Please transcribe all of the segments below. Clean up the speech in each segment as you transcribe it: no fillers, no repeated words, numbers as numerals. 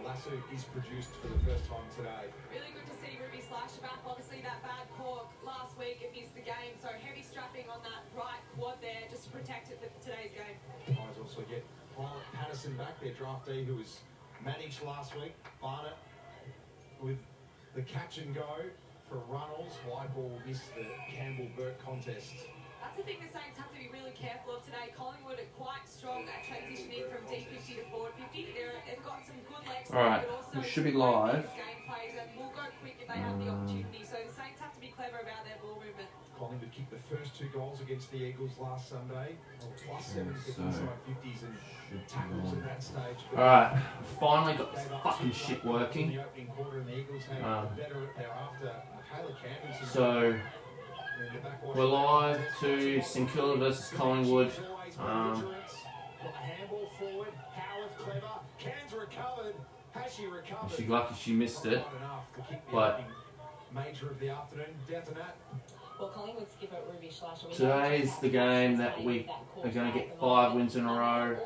Lasso is produced for the first time today. Really good to see Ruby Slasher back. Obviously that bad cork last week, it missed the game, so heavy strapping on that right quad there just to protect it for today's game. Guys also get Violet Patterson back, their draftee, who was managed last week. Barnett with the catch and go for Runnels. Whiteball missed the Campbell-Burke contest. That's the thing the Saints have to be really careful of today. Collingwood are quite strong at transitioning from D50 to forward 50. They've got some good legs. All right, but also we should be live. Game plays and will go quick if they have the opportunity. So the Saints have to be clever about their ball movement. Collingwood kicked the first 2 goals against the Eagles last Sunday. +7 to inside 50s and tackles at that stage. All right, finally got this fucking shit working. So we're live to St Kilda versus Collingwood. She's lucky she missed it, but today's the game that we are going to get 5 wins in a row.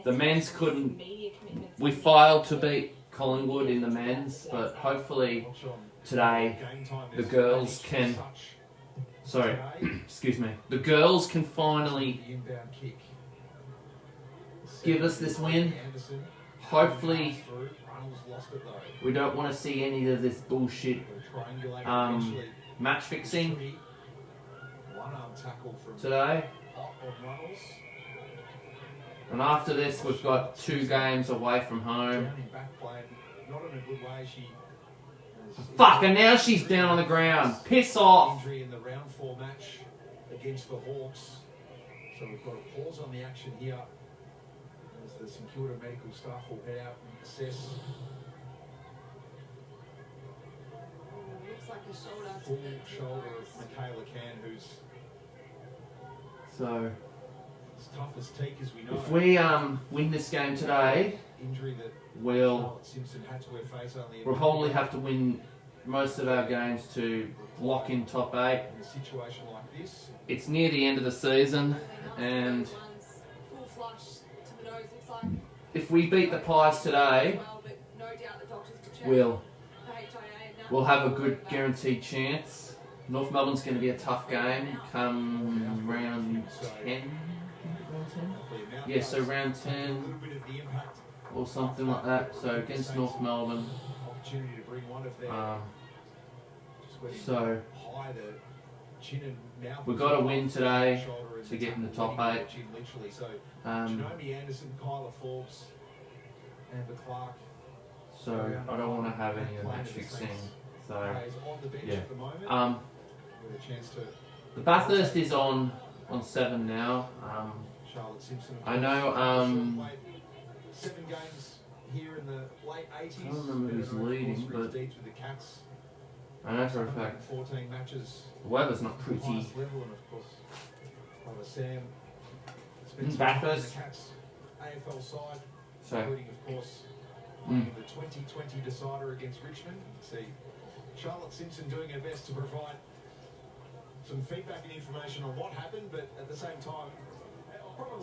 The men's couldn't. We failed to beat Collingwood in the men's, but hopefully today the girls can. Sorry, excuse me. The girls can finally give us this win. Hopefully, we don't want to see any of this bullshit match fixing today. And after this, we've got 2 games away from home. Fuck, and now she's down on the ground. Piss off. In the round 4 match against the Hawks. So we've got a pause on the action here as the St Kilda medical staff will head out and assess. Looks like a shoulder. Full shoulder of Michaela Can, who's So as tough as teak as we know. if we win this game today, Injury that we'll Simpson had to face only probably have to win most of our games to lock in top 8. in a situation like this. It's near the end of the season, and Full flush to the nose, looks like. if we beat the Pies today, Well, but no doubt the doctors will check we'll the HIA now. we'll have a good guaranteed chance. North Melbourne's going to be a tough game come round 10. Yeah, so round 10 or something like that. So against North Melbourne. So we've got to win today to get in the top 8. So I don't want to have any of the match fixing. So yeah. The Bathurst is on 7 now. I know 7 games here in the late 80s. I don't remember who's leading, but I know for a fact 14 matches. the weather's not pretty. Highest level, and of course, Brother Sam spent Bathurst. the Cats AFL side, So including of course the 2020 decider against Richmond. See Charlotte Simpson doing her best to provide some feedback and information on what happened, but at the same time.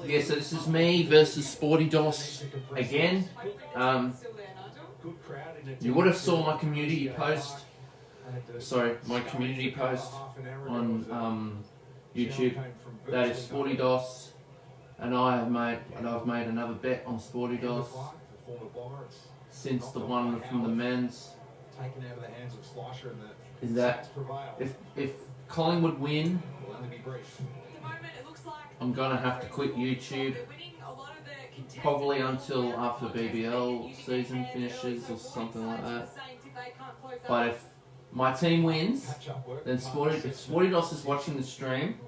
yeah, so this is me versus Sporty Doss again. You would have saw my community post. Sorry, my community post on YouTube. That is Sporty Doss, and I've made another bet on Sporty Doss since the one from the men's. Is that if Collingwood win, I'm gonna have to quit YouTube probably until after BBL season finishes or something like that. But if my team wins, then if Sporty Doss is watching the stream,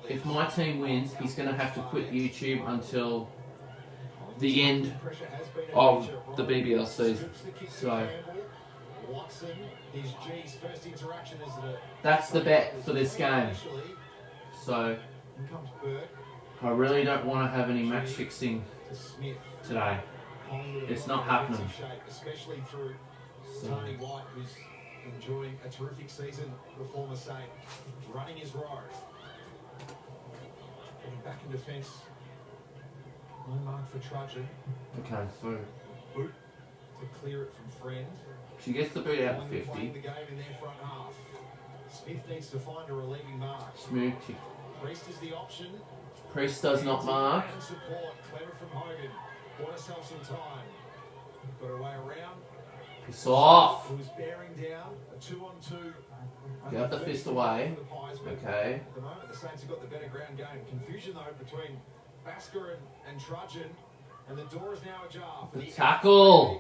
if my team wins, he's gonna have to quit YouTube until the end of the BBL season. So that's the bet for this game. So I really don't want to have any match fixing today. It's not happening. So. Tony White, who's enjoying a terrific season, the former Saint, running his row. Getting back in defence. No mark mark for Trudgeon. Okay, so Boot to clear it from Friend. she gets the boot out of Collingwood 50. playing the game in their front half. Smith needs to find a relieving mark. Smooth kick. Priest is the option. Priest does not mark. And support. Clever from Hogan. Bought herself some time. Got her way around. It's off. Who was bearing down. A 2-on-2. Get the fist away. Okay. At the moment, the Saints have got the better ground game. Confusion, though, between Basker and Trudgeon. And the door is now ajar for the tackle.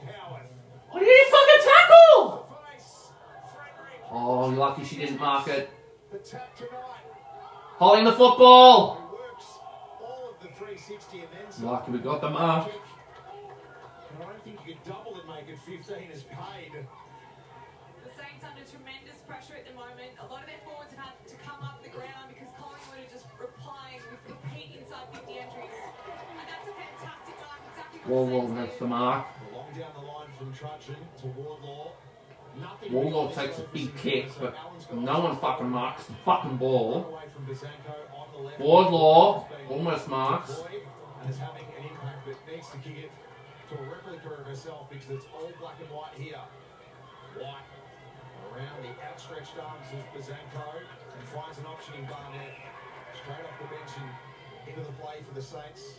What did he fucking tackle? Oh, lucky she didn't mark it. The tap tonight. Holding the football. Who works all of the 360 and then some. Lucky we got the mark. And I don't think you could double and make it 15 as paid. The Saints under tremendous pressure at the moment. A lot of their forwards have had to come up the ground because Collingwood are just replying with repeat inside 50 entries. And that's a fantastic mark. Exactly what Whoa, that's the mark. Long down the line from Trudgeon to Wardlaw. Wardlaw takes a big kick, but no one fucking marks the fucking ball. Wardlaw almost marks. And is having an impact, but needs to kick it to a replica of herself because it's all black and white here. White around the outstretched arms of Bazanko and finds an option in Barnett. Straight off the bench and into the play for the Saints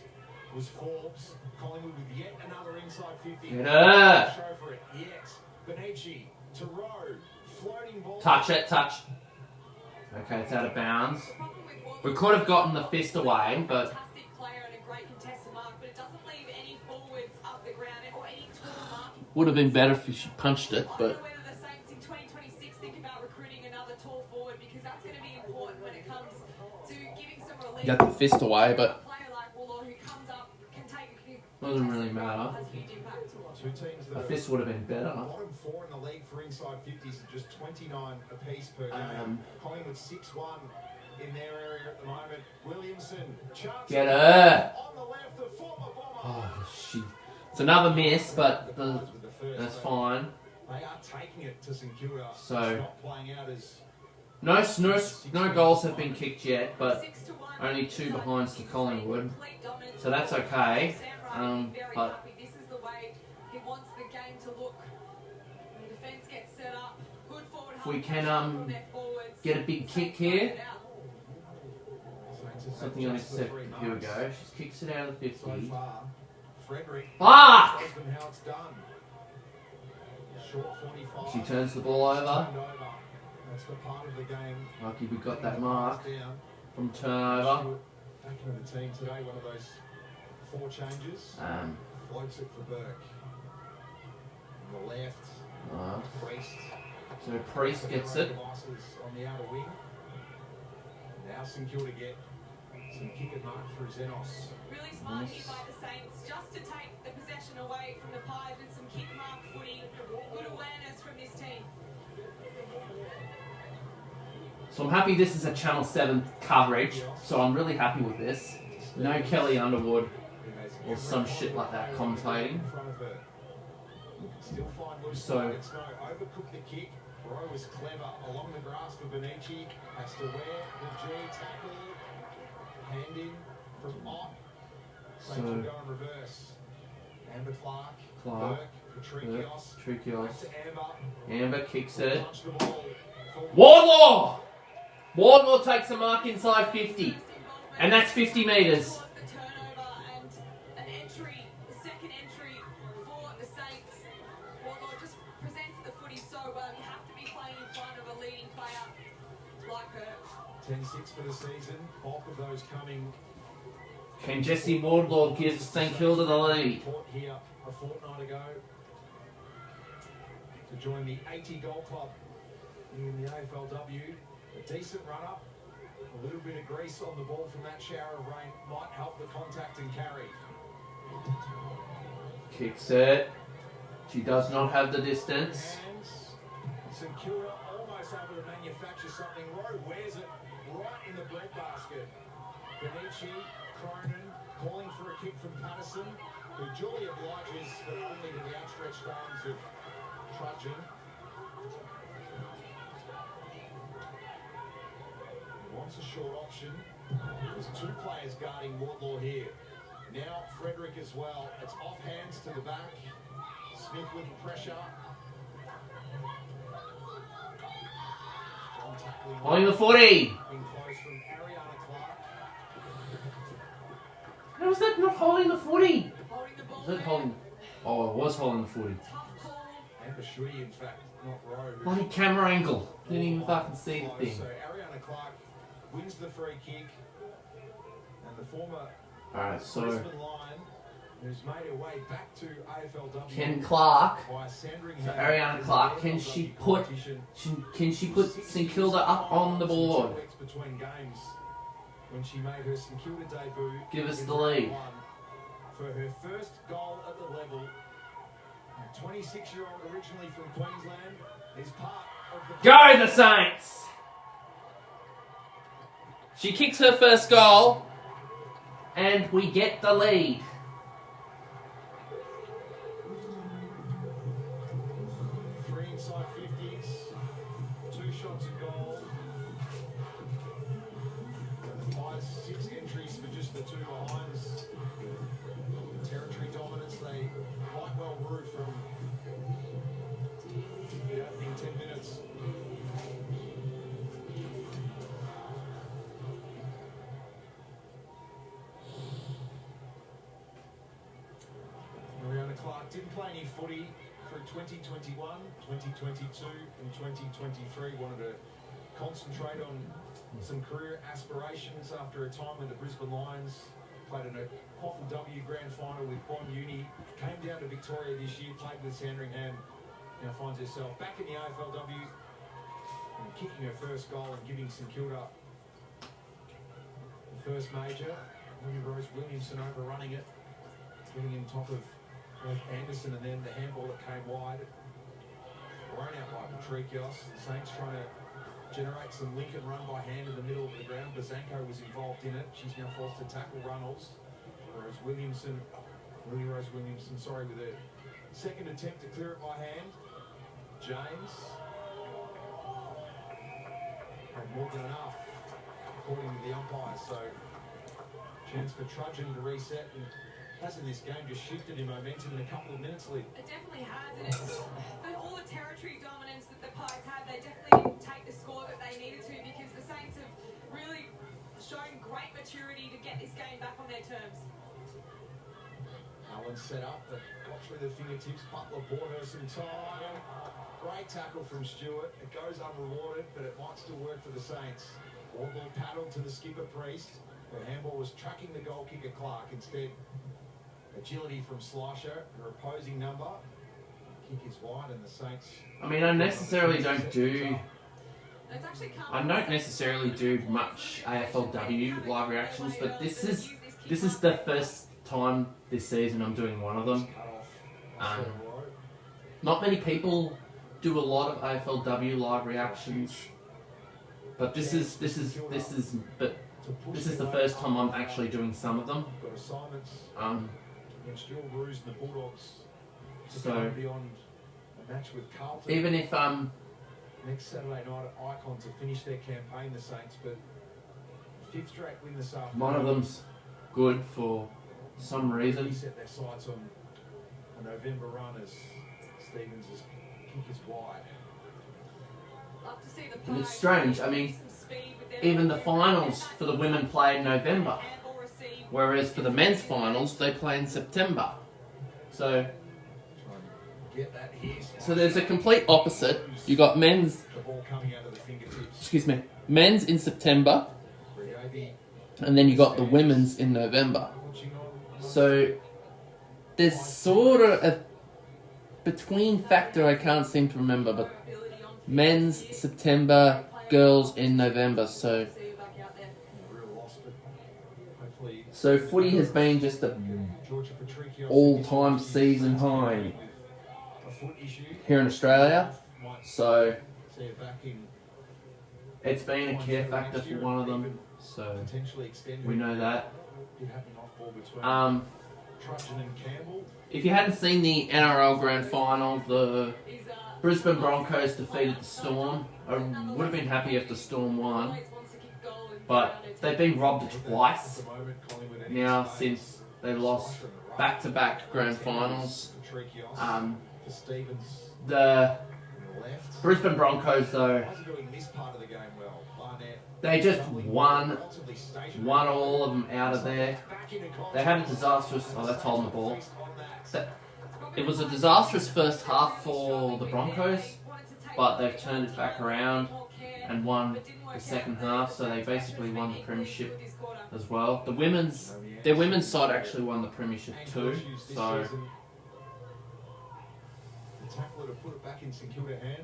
was Forbes. Collingwood with yet another inside 50. Get her. Show for it yet. Benici to Rowe. Floating ball. Touch it, touch. Okay, it's out of bounds. We could have gotten the fist away, but fantastic player and a great contested mark, but it doesn't leave any forwards up the ground or any tall marking. would have been better if she punched it, I don't but know whether the Saints in 2026 think about recruiting another tall forward because that's going to be important when it comes to giving some relief. got the fist away, but A player like Wardlaw who comes up can take a doesn't really matter. has a huge impact. Two teams A that are fist would have been better. bottom four in the league for inside 50s are just 29 apiece per game. Collingwood 6-1 in their area at the moment. Williamson, chance Get her. on the left, the former bomber. Oh, shit. It's another miss, but that's fine. They are taking it to St Kilda. So- It's not playing out as No goals have been kicked yet, but 6-1. only 2 behinds to Collingwood. So that's okay. But This is the way he wants the game to look. The defence gets set up. Good forward. if we can get a big kick here. Something unacceptable. Here we go. She kicks it out of the so 50. far. Frederick Fuck! shows them how it's done. Short 45. She turns the ball over. Turned over. That's the part of the game. Lucky we got that mark Down. from turnover. Back into the team today, one of those 4 changes. Floats it for Burke. On the left, Priest. So Priest gets it. Devices on the outer wing. Now St Kilda get some kick and mark through Xenos. Really smart hit by the Saints just to take the possession away from the Pies with some kick mark footy. Good awareness from this team. So I'm happy this is a Channel 7 coverage. So I'm really happy with this. No Kelly Underwood or some shit like that commentating. In front of her. Still find loose So- targets. No, overcooked the kick. Rowe was clever along the grass for Benici. Has to wear the G tackle. Hand in from Ott. Saints will go in reverse. Amber Clark. Burke. Patrikios. Back Trikios. to Amber. Amber kicks it. Punch the ball. Wardlaw! Wardlaw takes a mark inside 50. And that's 50 metres. The turnover and an entry, the second entry for the Saints. Wardlaw just presents the footy so well. You have to be playing in front of a leading player like her. 10-6 for the season. Bulk of those coming. Can Jesse Wardlaw give St Kilda the lead? Port here a fortnight ago to join the 80 goal club in the AFLW. A decent run up, a little bit of grease on the ball from that shower of rain might help the contact and carry. Kicks it. She does not have the distance. Hands. St Kilda almost able to manufacture something. Rowe wears it right in the breadbasket. Benici, Cronin calling for a kick from Patterson, who duly obliges, but only to the outstretched arms of Trudgeon. He wants a short option. There's 2 players guarding Wardlaw here. Now Frederick as well. It's off hands to the back. Smith with the pressure. Strong tackling. Holding the footy. In close from Ariana Clark. How was that not holding the footy? Holding the ball. Was it holding? Oh, it was holding the footy. Tough call. And Bashui, in fact, not Rowe. Bloody camera angle. Didn't even fucking see the Close. thing. So Ariana Clark wins the free kick. And the former Alright, so Brisbane Lion, who's made her way back to AFLW. Ken Clark. By Sandringham. So Ariana Clark, can she put St Kilda up on the board? Between games when she made her St Kilda debut. Give us in the round lead. one for her first goal at the level. A 26-year-old originally from Queensland is part of the... Go the Saints! She kicks her first goal, and we get the lead. Three inside 50s, 2 shots at goal. The Pies 6 entries for just the 2 behinds. Territory dominance, they quite well grew from the opening 10 minutes. Ariana Clark didn't play any footy through 2021, 2022 and 2023. Wanted to concentrate on some career aspirations after a time with the Brisbane Lions. Played in a AFLW grand final with Bond Uni. Came down to Victoria this year, played with Sandringham. Now finds herself back in the AFLW and kicking her first goal and giving St Kilda the first major. Rose Williamson overrunning it, getting in top of Anderson, and then the handball that came wide, thrown out by Patricios. The Saints trying to generate some link and run by hand in the middle of the ground. Bazanko was involved in it. She's now forced to tackle Runnels. Rose Williamson, with a second attempt to clear it by hand. James. And more than enough, according to the umpires. So, chance for Trudgeon to reset, and hasn't this game just shifted in momentum in a couple of minutes, Lee? It definitely has, and it's for all the territory dominance that the Pies had, they definitely didn't take the score that they needed to, because the Saints have really shown great maturity to get this game back on their terms. Allen set up, but got through the fingertips. Butler bought her some time. Great tackle from Stewart. It goes unrewarded, but it might still work for the Saints. Wardle paddled to the skipper Priest. The handball was tracking the goal kicker Clark. Instead, agility from Slasher, her opposing number. Kick is wide, and the Saints... I mean, I don't necessarily do much AFLW live reactions, but this is the first time this season I'm doing one of them. Not many people do a lot of AFLW live reactions, but this is the first time I'm actually doing some of them. So even if next Saturday night at Icon to finish their campaign, the Saints, but 5th straight win this afternoon. One of them's good for some reason. They set their sights on a November run as Stevens' kick is wide. Love to see the And it's Pies strange, I mean, some speed with their even the finals for the women play in November, handball receive. whereas for the men's finals they play in September. So Get that here. So there's a complete opposite. You got men's, The ball coming out of the fingertips. men's in September, and then you got the women's in November. So there's sort of a between factor I can't seem to remember, but men's September, girls in November. So footy has been just an all-time season high here in Australia. So it's been a care factor for one of them. So we know that. If you hadn't seen the NRL Grand Final, the Brisbane Broncos defeated the Storm. I would have been happy if the Storm won, but they've been robbed twice now since They lost back-to-back grand finals. For Stevens The on the left. Brisbane Broncos, though, Guys are doing this part of the game well. Barnett they just won relatively stationary. all of them out of there. Back into They had a disastrous... Oh, that's holding the ball. It was a disastrous first half for the Broncos, but they've turned it back around and won the second half, so they basically won the premiership as well. Their women's side actually won the premiership too, so...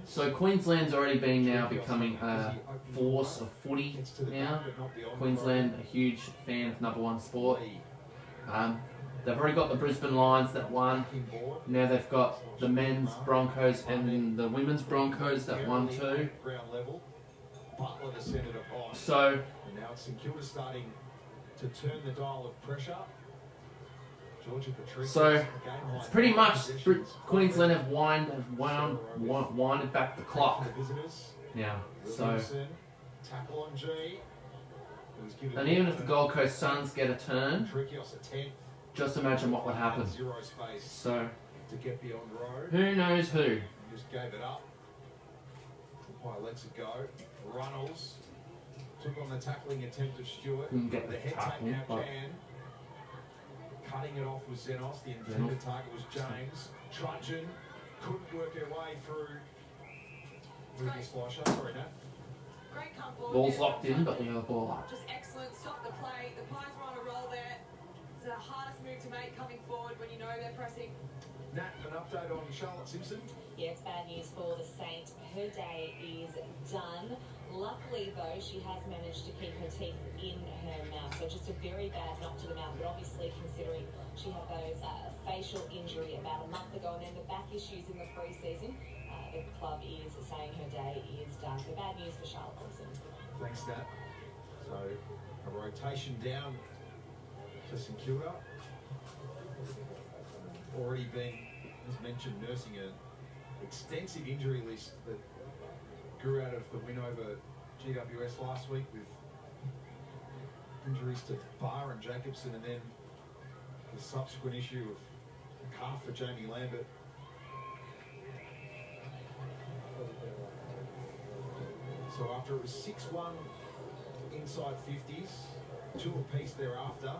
So Queensland's already been now becoming a force of footy now. Queensland, a huge fan of number one sport. They've already got the Brisbane Lions that won. Now they've got the men's Broncos and the women's Broncos that won too. So now it's St Kilda starting to turn the dial of pressure. So it's pretty much Queensland have winded back the clock now. So, and even if the Gold Coast Suns get a turn, just imagine what would happen. So who knows who? Just gave it up. Lets it go. Runnels took on the tackling attempt of Stewart. Couldn't get the head tackle, now but can. Cutting it off was Xenos. The intended target was James. Trudgeon couldn't work her way through. Ruby Slasher. Sorry, Nat. Great come forward. Ball's locked in, but we have a ball up. Just excellent. Stop the play. The Pies were on a roll there. It's the hardest move to make coming forward when you know they're pressing. Nat, an update on Charlotte Simpson. Yeah, it's bad news for the Saint. Her day is done. Luckily, though, she has managed to keep her teeth in her mouth. So just a very bad knock to the mouth. But obviously, considering she had those facial injury about a month ago and then the back issues in the pre-season, the club is saying her day is done. So bad news for Charlotte Simpson. Thanks, Nat. So a rotation down to St Kilda. Already been, as mentioned, nursing an extensive injury list that grew out of the win over GWS last week with injuries to Barr and Jacobson, and then the subsequent issue of a calf for Jamie Lambert. So after it was 6-1 inside 50s, 2 apiece thereafter,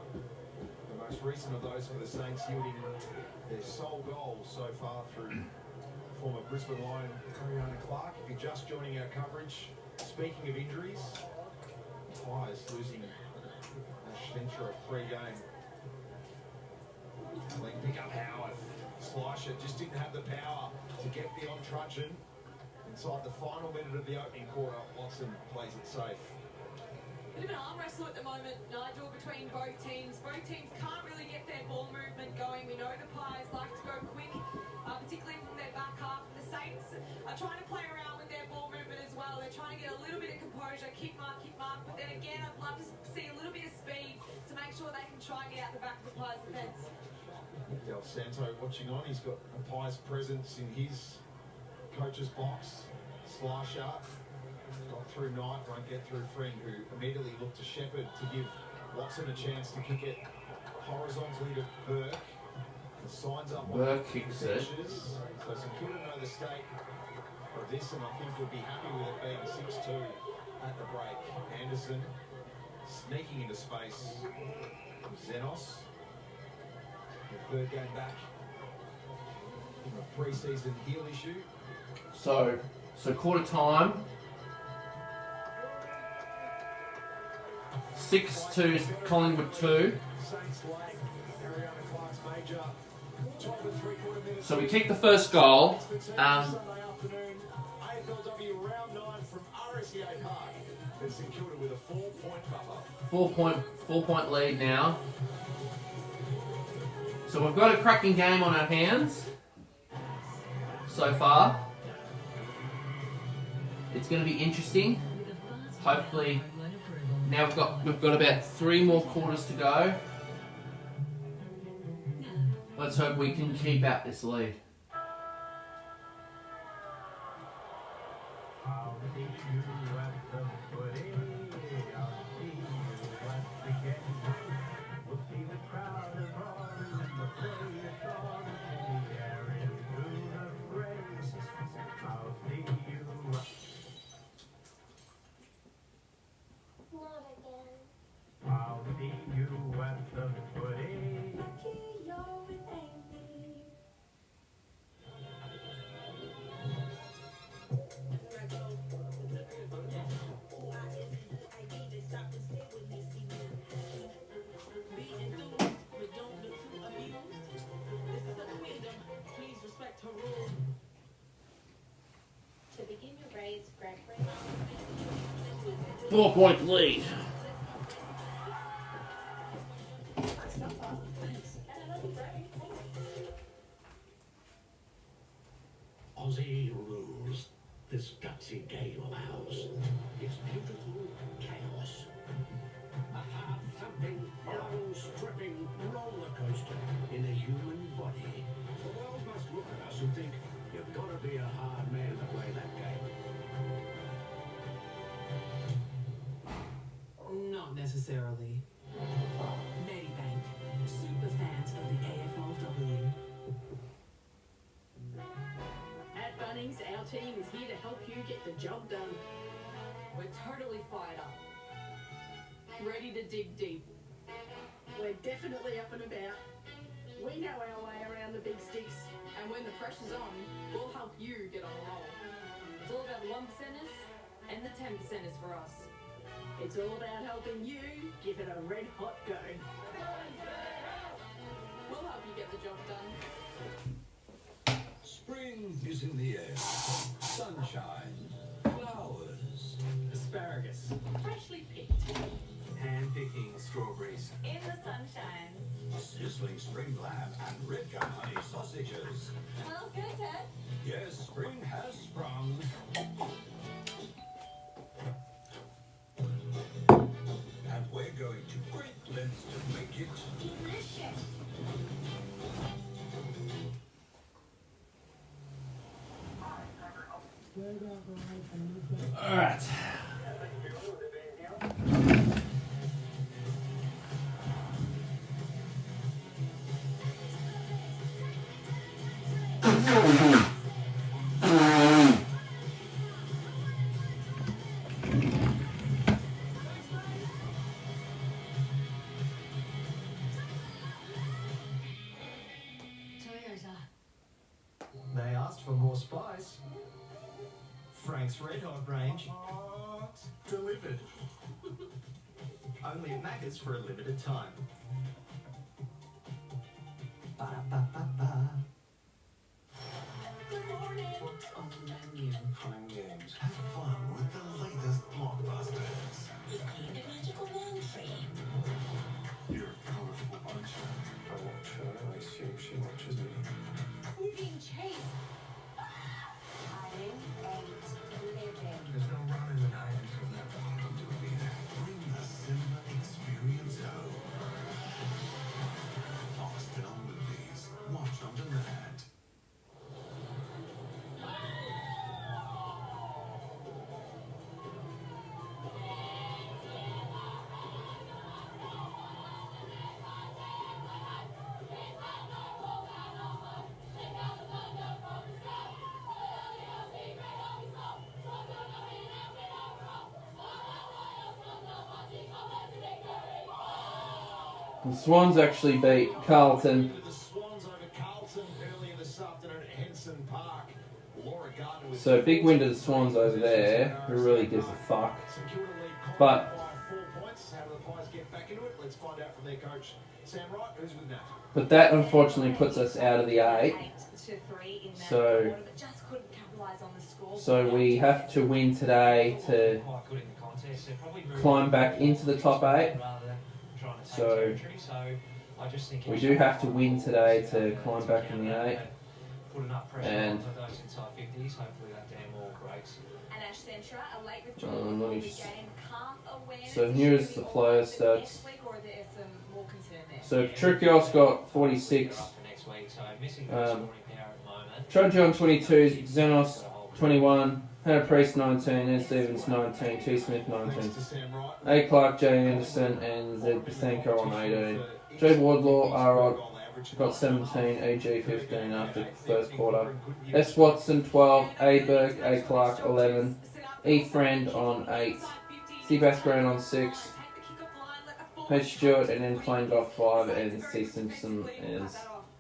the most recent of those for the Saints yielding their sole goal so far through former Brisbane Lion Ariana Clark. If you're just joining our coverage, speaking of injuries, Pies losing Ash Ventura pre-game. Clean pick up Howard. Slicer just didn't have the power to get beyond Trudgeon. Inside the final minute of the opening quarter, Watson plays it safe. Bit of an arm wrestle at the moment, Nigel, between both teams. Both teams can't really get their ball movement going. We know the Pies like to go quick, particularly from their back half. The Saints are trying to play around with their ball movement as well. They're trying to get a little bit of composure, kick mark. But then again, I'd love to see a little bit of speed to make sure they can try and get out the back of the Pies' defence. Del Santo watching on. He's got a Pies presence in his coach's box. Slasher got through Knight, won't get through Friend, who immediately looked to Shepherd to give Watson a chance to kick it horizontally to Burke. The signs up on Burke kicks it. So St Kilda know the state of this, and I think we'll be happy with it being 6-2 at the break. Anderson sneaking into space. Xenos, the third game back from a pre-season heel issue. So quarter time. 6-2 Collingwood 2. So we kicked the first goal. AFLW round 9 from RSEA Park. And St Kilda with a 4-point buffer. 4-point lead now. So we've got a cracking game on our hands so far. It's going to be interesting. Hopefully, now we've got about 3 more quarters to go. Let's hope we can keep out this lead. 4-point lead. Aussie rules. This gutsy game allows. It's beautiful chaos. A heart-thumping, bone-stripping roller coaster in a human body. The world must look at us and think, you've got to be a hard man to play that game. Not necessarily. Medibank, super fans of the AFLW. At Bunnings, our team is here to help you get the job done. We're totally fired up. Ready to dig deep. We're definitely up and about. We know our way around the big sticks. And when the pressure's on, we'll help you get on a roll. It's all about the 1%ers and the 10%ers for us. It's all about helping you give it a red hot go. We'll help you get the job done. Spring is in the air. Sunshine. Flowers. Asparagus. Freshly picked. Hand-picking strawberries. In the sunshine. Sizzling spring lamb and red gum honey sausages. Smells good, Ted. Yes, spring has sprung. And we're going to great lengths to make it Delicious. Alright. They asked for more spice. Frank's Red Hot range. Delivered. Only at Macca's for a limited time. Ba-da-ba-ba-ba. Good morning. What's on the menu? fun games. Have fun with the latest blockbusters. The magical man tree. You're a colorful bunch. I watch her, I assume she watches me. We're being chased. Hiding and living. There's no running and hiding from that bottom to either. Bring the cinema experience home. Fast film movies. Watch on demand. The Swans actually beat Carlton. The Swans over Carlton earlier this afternoon at Henson Park. Laura Gardner with So big win to the Swans over there. Who really gives a fuck? But by 4 points. How do the Pies get back into it? Let's find out from their coach, Sam Wright, who's with Nat. but that unfortunately puts us out of the 8. 8-3 in that So- quarter, but just couldn't capitalise on the score. So we have to win today to quite good in the contest. They're probably moving climb back into the top 8. rather than trying to take So territory. So I just think we do have to win today to climb back in the 8. Put enough pressure And- on for those inside 50s. Hopefully that damn wall breaks. And Ash Centra, a late withdrawal let before me the just- game. Calf awareness. So here's the player stats. Next week, or there is some more concern there? So Trikios got 46. Up for next week. So missing Um, scoring power at the moment. Trojan 22, Xenos 21, Hannah Priest 19, Ed Stevens 19, T Smith 19, Thanks to Sam Wright. A Clark, Jay Anderson, and Z Pathenko on 18. Jay Wardlaw, R-Rod got 17, AG 15 after the first quarter. S Watson 12, A Burke, A Clark 11, E Friend on 8, C Bass Brown on 6, H Stewart and then playing got 5, and C Simpson is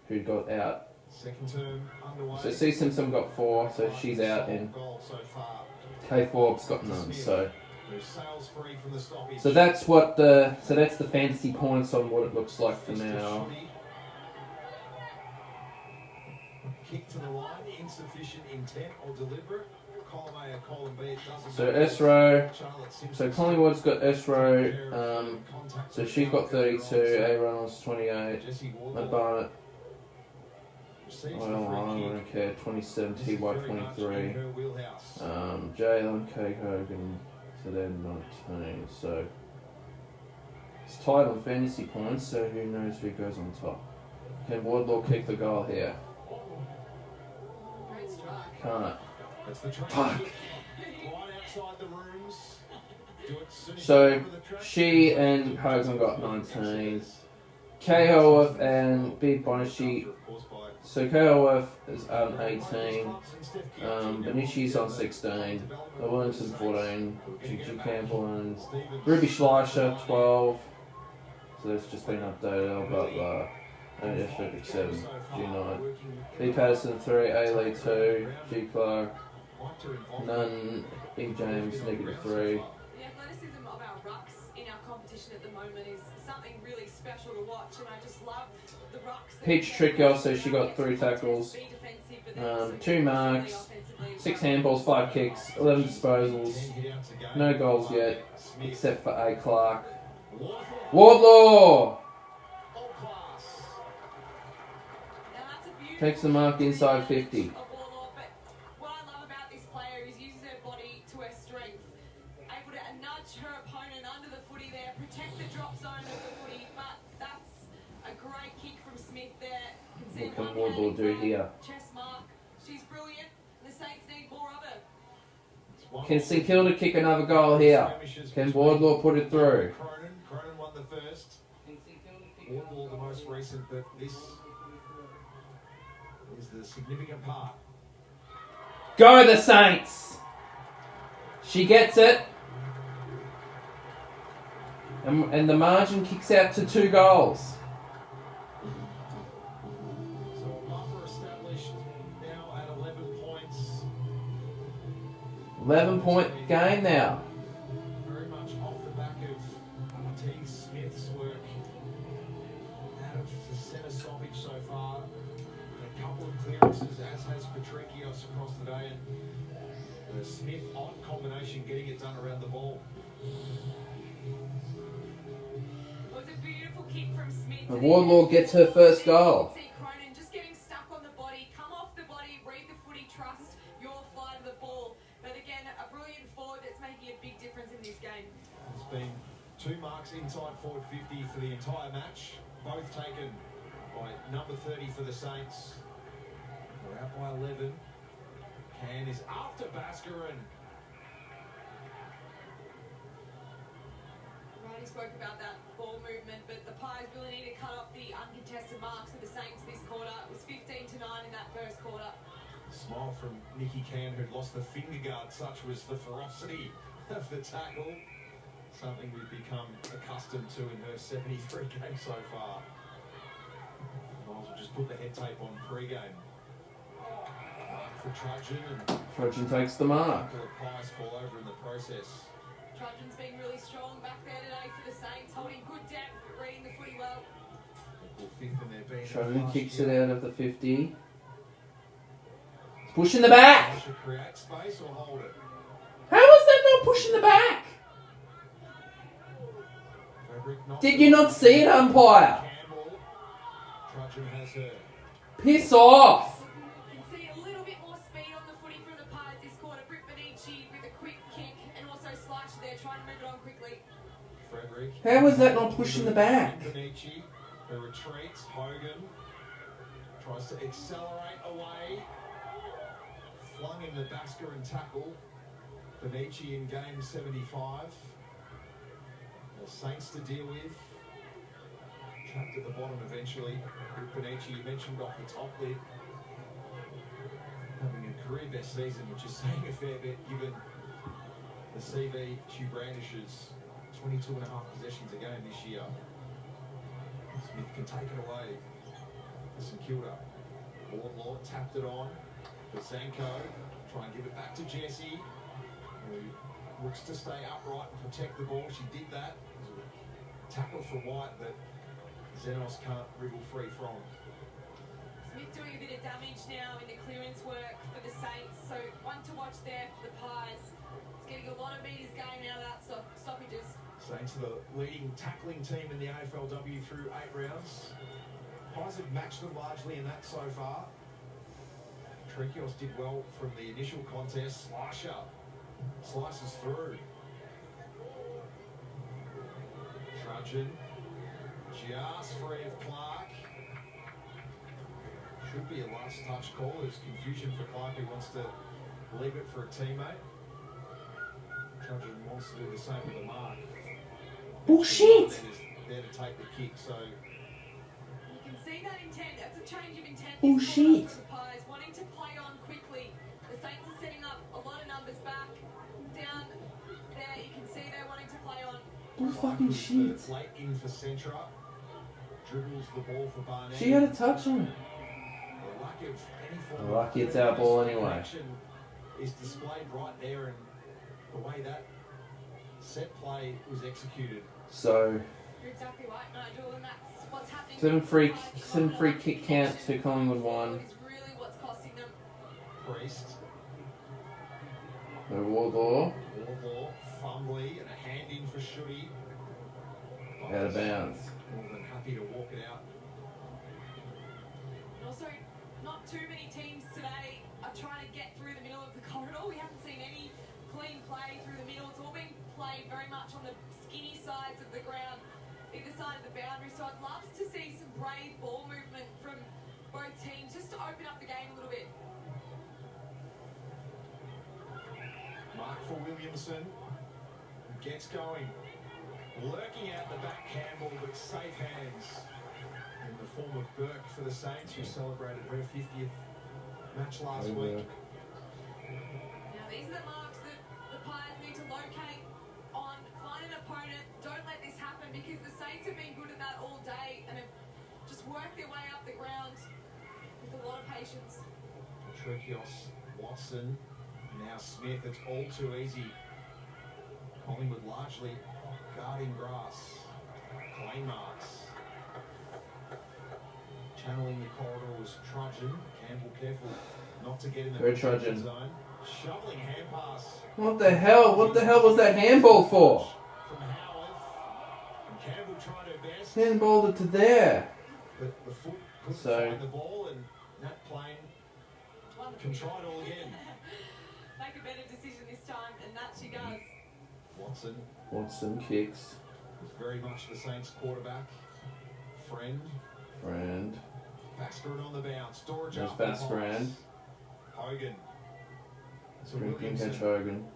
who got out. Second term underway. So C Simpson got 4, so she's out, and Goal so far. K Forbes got none. So Who's sales free from the stoppage. that's what the that's the fantasy points on what it looks like for now. Kick to the line, insufficient intent or deliberate. So S-Row. So Collingwood's got S-Row. So she's got 32. A Reynolds 28. And Barnett. I don't care. 27. TY 23. Jalen K Hogan. So they're 19. So it's tied on fantasy points. So who knows who goes on top? Can Wardlaw kick the goal here? Great strike. Can't. That's the train. Fuck. Right outside the rooms. Do it soon as So you get over the track. she and Hogan got 19. KOF and Big Bonashi. So KOF is 18. Benishi's on 16. Williamson 14. Gigi Campbell and Ruby Schleicher 12. So that's just been updated. Blah blah. And F 7. G9. B Patterson 3. A Lee 2. G Clark. None. E James -3. The athleticism of our rucks in our competition at the moment is something really special to watch, and I just love the rucks. Peach Tricky, so she got 3 tackles, 2 marks, 6 handballs, 5 kicks, 11 disposals, no goals yet, except for A Clark. Wardlaw takes the mark inside 50. What I love about this player is uses her body to her strength, able to nudge her opponent under the footy there, protect the drop zone of the footy, but that's a great kick from Smith there. What can Wardlaw do here? Chest mark. She's brilliant. The Saints need more of her. Can St Kilda kick another goal here? Can Wardlaw put it through? Cronin won the first. Wardlaw the most recent, but this is the significant part. Go the Saints! She gets it. And the margin kicks out to 2 goals. So a buffer established now at 11 points. 11-point game now. Very much off the back of T. Smith's work out of the centre stoppage so far. A couple of clearances, as has Patrikios across the day, and the Smith on combination getting it done around the ball. It was a beautiful kick from Smith. And Wardlaw gets her first goal. See Cronin just getting stuck on the body, come off the body, read the footy, trust your fly to the ball. But again, a brilliant forward that's making a big difference in this game. It's been 2 marks inside forward 50 for the entire match, both taken by number 30 for the Saints. We're out by 11. Can is after Baskarin. Roddy spoke about that ball movement, but the Pies really need to cut off the uncontested marks of the Saints this quarter. It was 15-9 in that first quarter. Smile from Nikki Can, who'd lost the finger guard. Such was the ferocity of the tackle. Something we've become accustomed to in her 73 games so far. Miles will just put the head tape on pre-game. For Trudgeon, and Trojan takes the mark. the Pies fall over in the process. Trudgeon's been really strong back there today for the Saints, holding good depth, but reading the footy well. Equal fifth in their being Trojan kicks it out of the 50. Pushing the back. Should create space or hold it. How is that not pushing the back? Fabric not Did you not see it, umpire? Campbell. Trudgeon has her. Piss off. You can see a little bit more speed on the footy from the Pies this quarter. Britt Benici with a quick kick, and also Slasher there trying to move it on quickly. Frederick. How is that not pushing the back? Benici. Her retreats. Hogan tries to accelerate away. Flung in the Baskarin tackle. Benici in game 75. The Saints to deal with. Trapped at the bottom eventually. Benici, you mentioned off the top there. Having a career best season, which is saying a fair bit given the CV she brandishes. 22.5 possessions a game this year. Smith can take it away for St Kilda. Wardlaw tapped it on. Zanko, try and give it back to Jessie, who looks to stay upright and protect the ball. She did that. It was a tackle for White that Zenos can't wriggle free from. Smith Smith doing a bit of damage now in the clearance work for the Saints. So one to watch there for the Pies. It's getting a lot of meters going out of that stoppages. Saints are the leading tackling team in the AFLW through 8 rounds. Pies have matched them largely in that so far. Trikios did well from the initial contest. Slasher slices through. Trudgeon just free of Clark. Should be a last touch call. There's confusion for Clark, who wants to leave it for a teammate. Trudgeon wants to do the same with the mark. Bullshit! There to take the kick, so You can see that intent. That's a change of intent. Bullshit. The Pies wanting to play on quickly. The Saints are setting up a lot of numbers back. Down there, you can see they're wanting to play on. Bull fucking shit. late in for Centra. Dribbles the ball for Barnett. She had a touch on it. The lack of any form Lucky of it's our ball anyway. connection is displayed right there, and the way that set play was executed. So You're exactly right, Nigel, and that's what's happening. 7 free kick count to Collingwood 1. Is really what's costing them. Priest, The Warlaw Warlaw, Fumbly, and a hand in for Shooty. out of bounds. More than happy to walk it out. And also, not too many teams today are trying to get through the middle of the corridor. We haven't seen any clean play through the middle. It's all been played very much on the skinny sides of the ground, either side of the boundary. So I'd love to see some brave ball movement from both teams just to open up the game a little bit. Mark for Williamson. Gets going. Lurking out the back, Campbell, but safe hands in the form of Burke for the Saints, who celebrated her 50th match last week. Now these are the marks that the Pies need to locate on, find an opponent. Don't let this happen, because the Saints have been good at that all day and have just worked their way up the ground with a lot of patience. Trikios, Watson, now Smith. It's all too easy. Collingwood largely guarding grass. Clay marks. Channeling the corridor was Trudgeon. Campbell careful not to get in the Go Trudgeon. zone. Shoveling hand pass What the hell? What the hell was that handball for? from Howarth. And Campbell tried her best, Handballed it to there. but the foot couldn't So- find the ball, and Nat Plain can try it all again. Make a better decision this time, and that she does. Watson kicks. was very much the Saints quarterback. Friend. Baskeren on the bounce. Storage There's up the Baskeren. box. Hogan. To Drinking catch Williamson. Hogan.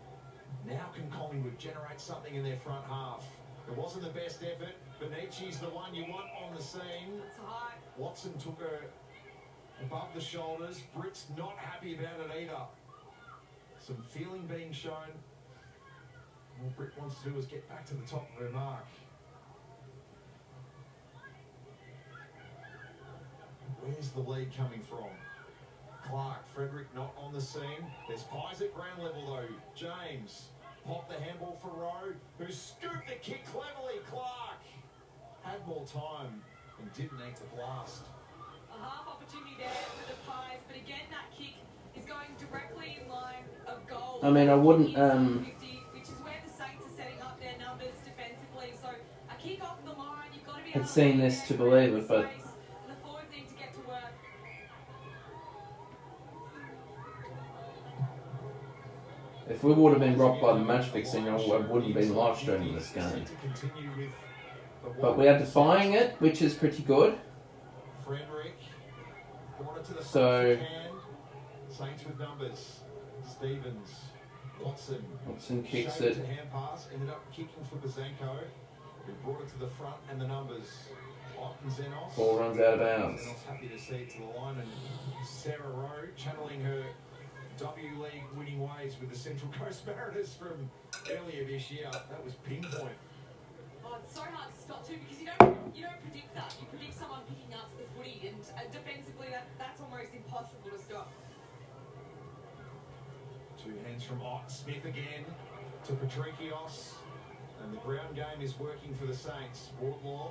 Now can Collingwood generate something in their front half? It wasn't the best effort. Bonici's the one you want on the scene. That's high. Watson took her above the shoulders. Britt's not happy about it either. Some feeling being shown. All Britt wants to do is get back to the top of her mark. Where's the lead coming from? Clark, Frederick not on the scene. There's Pies at ground level though. James popped the handball for Rowe, who scooped the kick cleverly. Clark had more time and didn't need to blast. A half opportunity there for the Pies, but again that kick is going directly in line of goal. I mean, I wouldn't, Inside 50, which is where the Saints are setting up their numbers defensively. So a kick off the line, you've got to be Had able seen to this get to there, believe create it, but- space, and the forwards need to get to work. If we would have been rocked by the match fixing, I wouldn't have been live streaming this game. But we are defying it, which is pretty good. Frederick brought it to the So- front if he can. Saints with numbers. Stevens, Watson Kicks shaved it. to hand pass, ended up kicking for Bazanko, who brought it to the front, and the numbers. Otten Zenos. Ball runs out of bounds. Zenos happy to see it to the line, and Sarah Rowe channeling her W League winning ways with the Central Coast Mariners from earlier this year. That was pinpoint. Oh, it's so hard to stop too, because you don't predict that. You predict someone picking up the footy, and defensively that's almost impossible to stop. Two hands from Ott. Smith again to Patrikios. And the ground game is working for the Saints. Wardlaw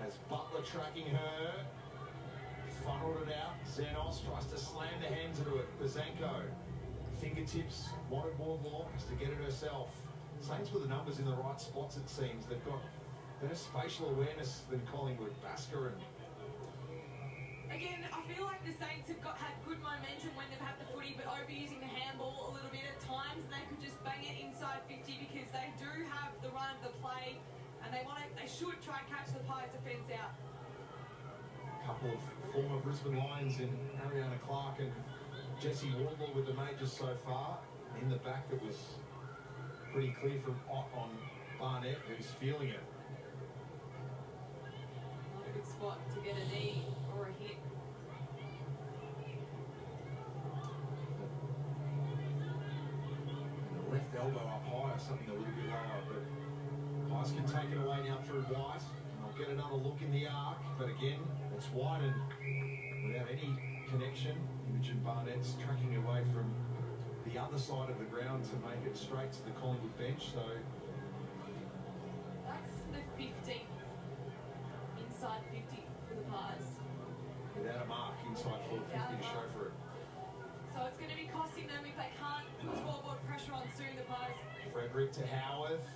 has Butler tracking her. Funneled it out. Zenos tries to slam the hands into it. Bazanko, fingertips, wanted Wardlaw, has to get it herself. Saints with the numbers in the right spots, it seems. They've got better spatial awareness than Collingwood. Basker and Again, I feel like the Saints have had good momentum when they've had the footy, but overusing the handball a little bit at times, and they could just bang it inside 50 because they do have the run of the play, and they should try and catch the Pies defence out. a couple of former Brisbane Lions in Ariana Clark and Jesse Wardlaw with the majors so far. In the back, that was pretty clear from Ott on Barnett, who's feeling it. Not a good spot to get a knee or a hit. The left elbow up high or something a little bit lower, but Pies can take it away now through White. And they'll get another look in the arc, but again, it's White and without any connection. Imogen Barnett's tracking away from the other side of the ground to make it straight to the Collingwood bench. So That's the 15th inside 50 for the Pies. without a mark inside 450 to show for it. So it's going to be costing them if they can't put scoreboard pressure on soon, the Pies. Frederick to Howarth.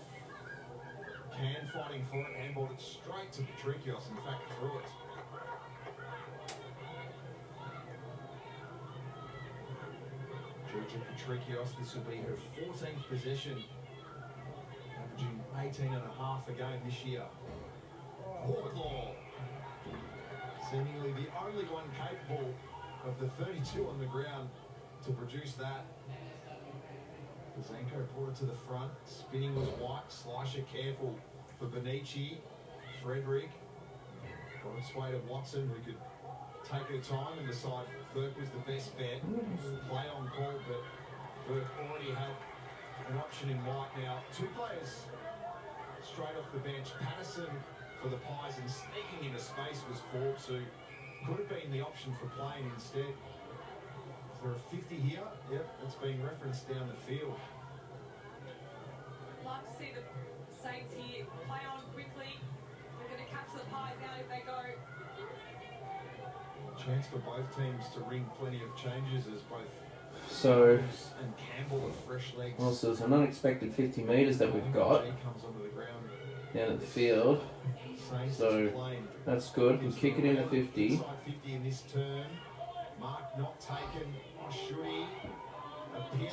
Can fighting for it, handballed it straight to Patricios, in fact through it. Georgia Patricios, this will be her 14th possession, averaging 18 and a half a game this year. Wardlaw, seemingly the only one capable of the 32 on the ground to produce that. Zanko brought it to the front. Spinning was White. Slicer careful for Benici. Frederick got its way to Watson, who could take her time and decide Burke was the best bet. Play on call, but Burke already had an option in White. Now, two players straight off the bench. Patterson for the Pies, and sneaking into space was Forbes, who could have been the option for playing instead. Is there a 50 here? Yep, it's being referenced down the field. Love to see the Saints here play on quickly. They're going to catch the Pies out if they go. Chance for both teams to ring plenty of changes as both So, Bruce and Campbell are fresh legs. well, so it's an unexpected 50 metres that we've got Comes onto the ground. down at the field. Saints So, is playing. That's good. We kick it into 50. Inside 50 in this turn. Mark not taken. Or should he?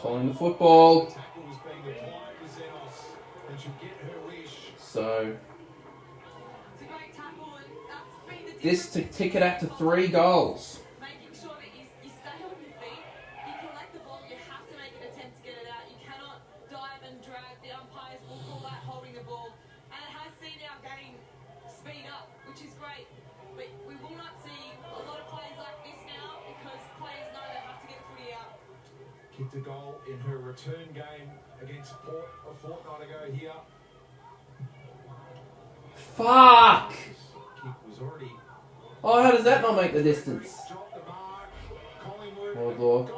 Following the football. The tackle was being applied to Zenos and should get her wish. So, It's a great tackle, and that's been the this to difference tick it out to 3 goals. Making sure that you stay on your feet, you collect the ball, you have to make an attempt to get it out. You cannot dive and drag. The umpires will call that holding the ball. And it has seen our game speed up, which is great. But we will not see a lot of plays like this now because players know they have to get the footy out. Kicked a goal in her return game against Port a fortnight ago here. Fuck! This kick was already Oh, how does that not make the distance? dropped the mark. Collingwood. Wardlaw. Goal and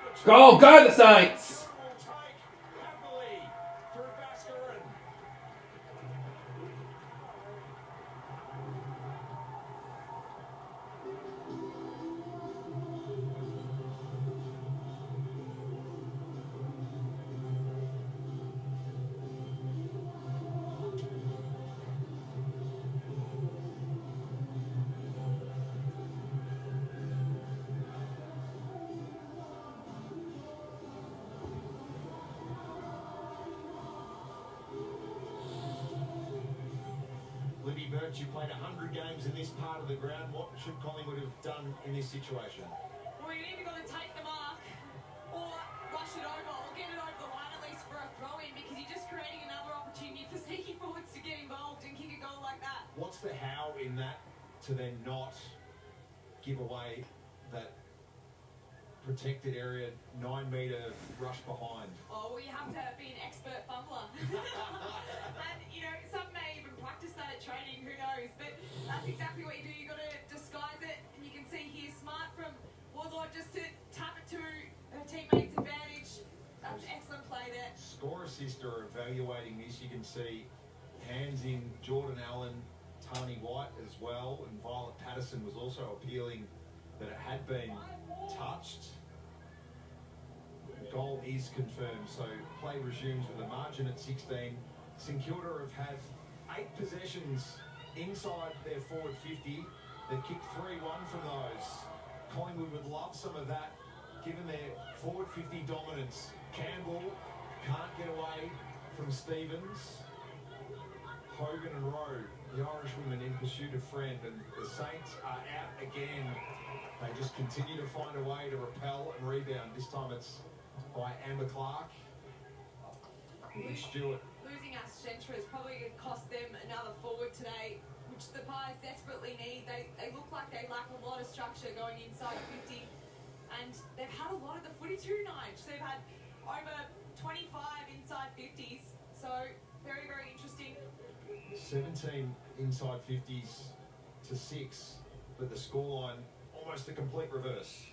opportunity. Go, go the Saints! Will take happily through Bascarin. Libby Birch, you played 100 games in this part of the ground. What should Collingwood have done in this situation? Well, you're either going to take the mark or rush it over or get it over the line at least for a throw-in because you're just creating another opportunity for sneaky forwards to get involved and kick a goal like that. What's the how in that to then not give away that protected area, 9-metre rush behind? Oh, well, you have to be an expert fumbler. And, you know, some may even practice that at training, who knows. But that's exactly what you do. You've got to disguise it. And you can see here, smart from Wardlaw just to tap it to her teammates' advantage. That's excellent play there. Score assist are evaluating this. You can see hands in Jordan Allen, Tani White as well, and Violet Patterson was also appealing that it had been touched. The goal is confirmed, so play resumes with a margin at 16. St Kilda have had 8 possessions inside their forward 50. They've kicked 3-1 from those. Collingwood would love some of that, given their forward 50 dominance. Campbell can't get away from Stevens. Hogan and Rowe, the Irishwomen in pursuit of Friend, and the Saints are out again. They just continue to find a way to repel and rebound. This time it's by Amber Clark. Stewart. Losing Ash Centra is probably going to cost them another forward today, which the Pies desperately need. They look like they lack a lot of structure going inside 50, and they've had a lot of the footy tonight. They've had over 25 inside 50s, so very, very interesting. 17 inside 50s to 6, but the scoreline almost a complete reverse.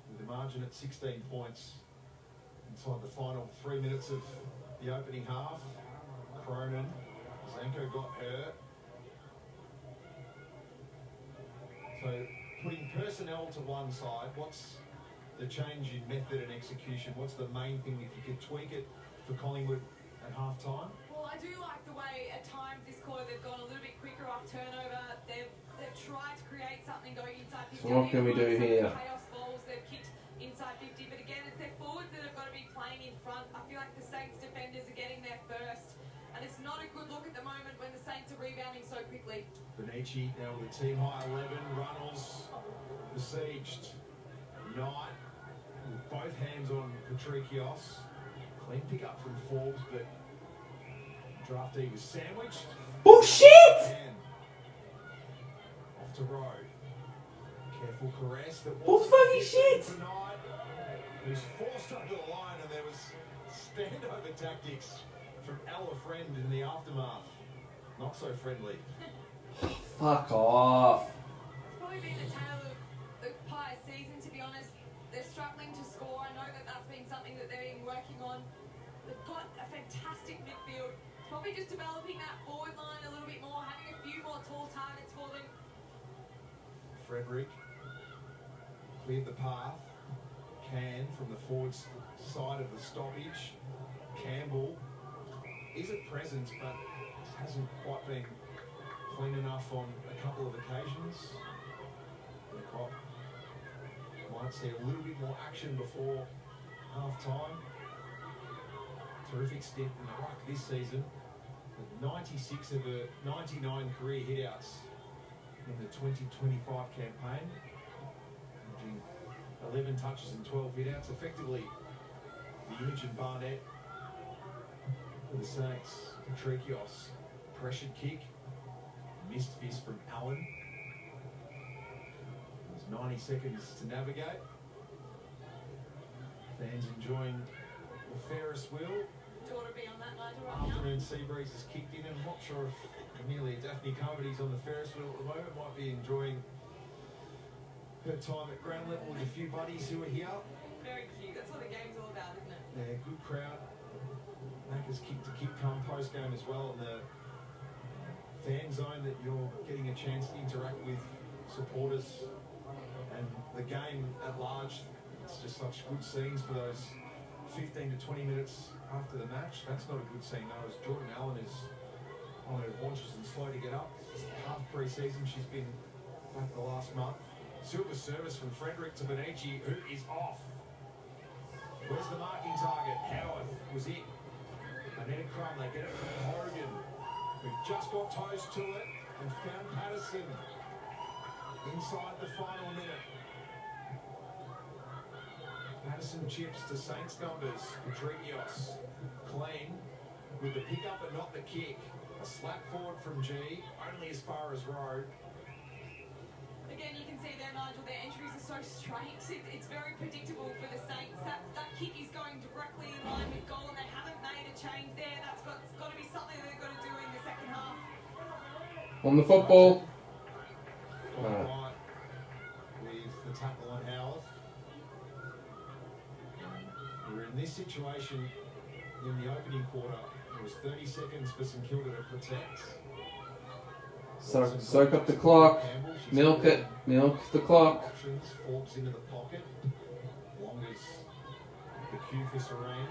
With the margin at 16 points inside the final 3 minutes of the opening half. Cronin, Zanko got hurt. So putting personnel to one side, what's the change in method and execution? What's the main thing if you could tweak it for Collingwood at half time? Well, I do like the way at times this quarter they've gone a little bit quicker off turnover. They've tried to create something going inside 50. So what can we do here? Chaos balls they've kicked inside 50, but again, it's their forwards that have got to be playing in front. I feel like the Saints defenders are getting there first, and it's not a good look at the moment when the Saints are rebounding so quickly. Benici now with a team high 11. Runnels besieged. Knight with both hands on Patricios. Clean pick up from Forbes, but draftee was sandwiched. Bullshit! And off to Rowe. Careful caress. That Bull fucking shit! For Knight, who's forced up to the line, and there was standover tactics from Ella Friend in the aftermath. Not so friendly. Fuck off. It's probably been the tale of the Pies season, to be honest. They're struggling to score. I know that that's been something that they've been working on. They've got a fantastic midfield. It's probably just developing that forward line a little bit more, having a few more tall targets for them. Frederick cleared the path. Can from the forward side of the stoppage. Campbell is at presence, but hasn't quite been clean enough on a couple of occasions. The Cop might see a little bit more action before half time. Terrific stint in the ruck this season, with 96 of her 99 career hitouts in the 2025 campaign, averaging 11 touches and 12 hitouts. Effectively, the Imogen Barnett for the Saints. Patricios, pressured kick, missed fist from Allen. There's 90 seconds to navigate. Fans enjoying the Ferris wheel. Do you want to be on that, Nigel, right now? Afternoon sea breeze has kicked in, and I'm not sure if Amelia Daphne Carmody's on the Ferris wheel at the moment. Might be enjoying her time at ground level with a few buddies who are here. Very cute. That's what the game's all about, isn't it? Yeah, good crowd. Macca's kick to kick come post game as well, and the fan zone that you're getting a chance to interact with supporters and the game at large. It's just such good scenes for those 15 to 20 minutes after the match. That's not a good scene though, as Jordan Allen is on her haunches and slow to get up. Half pre-season, she's been back the last month. Silver service from Frederick to Benici, who is off. Where's the marking target? Howard was it. Annette Crum, they get it from Hogan, who just got toes to it and found Patterson inside the final minute. Patterson chips to Saints numbers. Patricios clean with the pick up but not the kick. A slap forward from G, only as far as Rowe. Again, you can see there, Nigel, their entries are so straight. It's very predictable for the Saints. That kick is going directly in line with goal, and they haven't made a change there. That's got to be something they've got to do in the second half. On the football. Right with the tackle on Howard. We're in this situation in the opening quarter. It was 30 seconds for St Kilda to protect. Soak up the clock. Milk it. Milk the clock. Options, forks into the pocket. Longers the cue for Serene.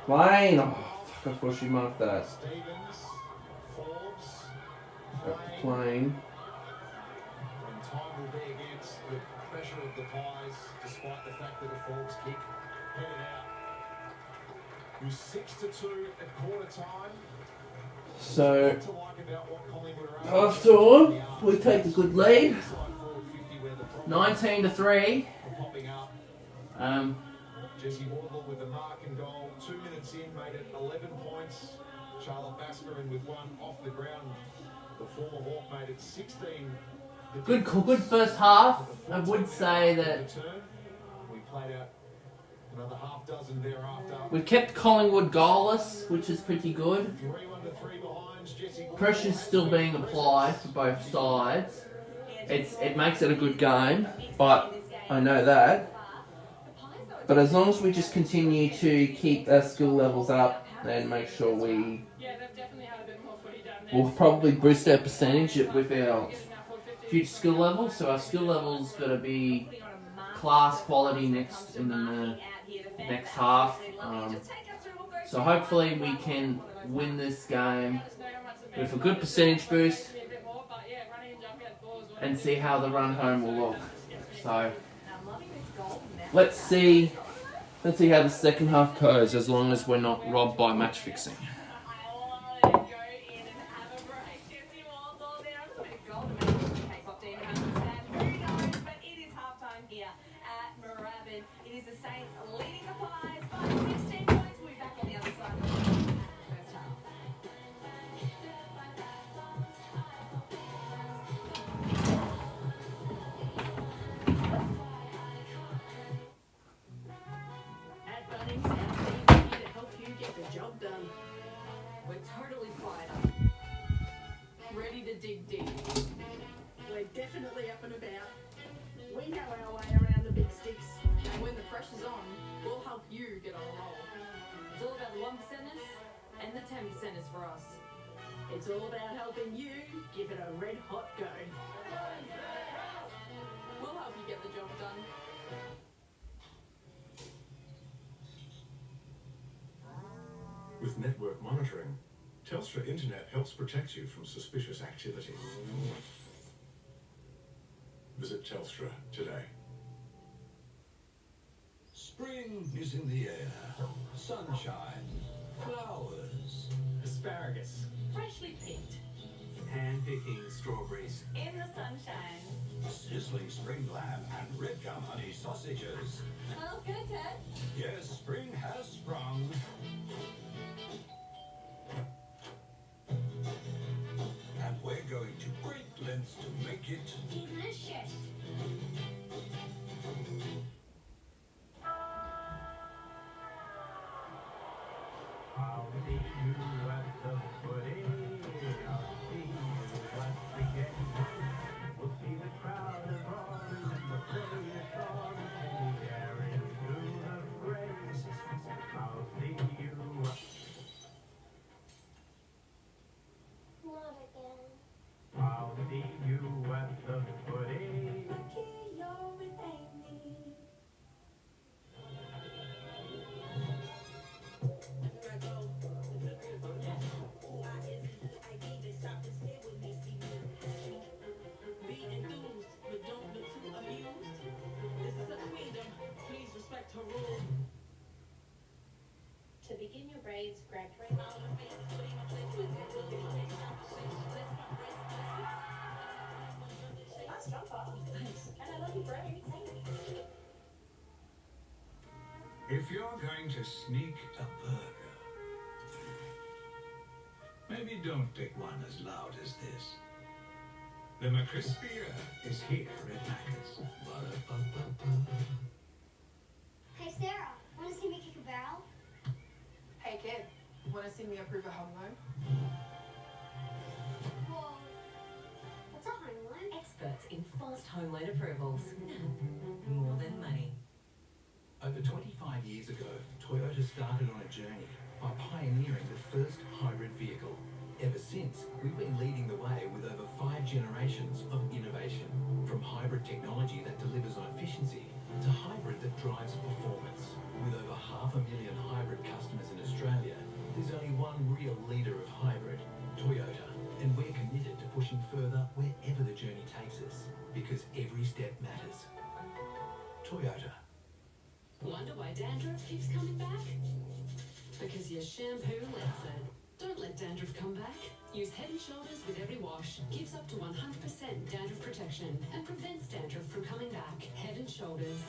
Lane. Oh, fuck, I thought she marked that. Stevens, Forbes, Plane. And time will be against the pressure of the Pies, despite the fact that a Forbes kick headed out. It was 6-2 at quarter time. So, What to like about what Collingwood are half time, we take a good lead. 19-3. Popping up. Jesse Wardle with the mark and goal. 2 minutes in, made it 11 points. Charlotte Baskerin with one off the ground. The former Hawk made it 16. Good first half. I would say that We played out another half dozen thereafter. we kept Collingwood goalless, which is pretty good. 3-1-3 behind. Jesse Wardle. Pressure's still being applied for both sides. It makes it a good game, but I know that. But as long as we just continue to keep our skill levels up and make sure we will probably boost our percentage with our future skill levels. So our skill level's got to be class quality in the next half. So hopefully we can win this game with a good percentage boost and see how the run home will look. So let's see how the second half goes, as long as we're not robbed by match fixing. We're totally fired up. Ready to dig deep. We're definitely up and about. We know our way around the big sticks. And when the pressure's on, we'll help you get on a roll. It's all about the 1%ers and the 10%ers for us. It's all about helping you give it a red hot go. We'll help you get the job done. With network monitoring, Telstra Internet helps protect you from suspicious activity. Visit Telstra today. Spring is in the air. Sunshine, flowers, Asparagus. Freshly picked. Hand-picking strawberries. In the sunshine. sizzling spring lamb and red gum honey sausages. Smells good, Ted. Yes, spring has sprung. And we're going to great lengths to make it Delicious. I'll see you at the footy. I'll see you at the game. We'll see the crowd of roaring and the players on and the air into the graves. I'll see you. Not again. I'll see you at the footy. To begin your braids, grab Nice jumper. Thanks. And I love your braids. If you're going to sneak a burger, maybe don't pick one as loud as this. The McCrispier is here at Macca's. Hey Sarah, wanna see me kick a barrel? Hey kid, wanna see me approve a home loan? Whoa. What's a home loan? Experts in fast home loan approvals. More than money. Over 25 years ago, Toyota started on a journey by pioneering the first hybrid vehicle, Ever since, we've been leading the way with over 5 generations of innovation. From hybrid technology that delivers on efficiency to hybrid that drives performance. With over 500,000 hybrid customers in Australia, there's only one real leader of hybrid, Toyota. And we're committed to pushing further wherever the journey takes us, because every step matters. Toyota. Wonder why dandruff keeps coming back? Because your shampoo lets it. Don't let dandruff come back. Use Head & Shoulders with every wash. Gives up to 100% dandruff protection and prevents dandruff from coming back. Head & Shoulders.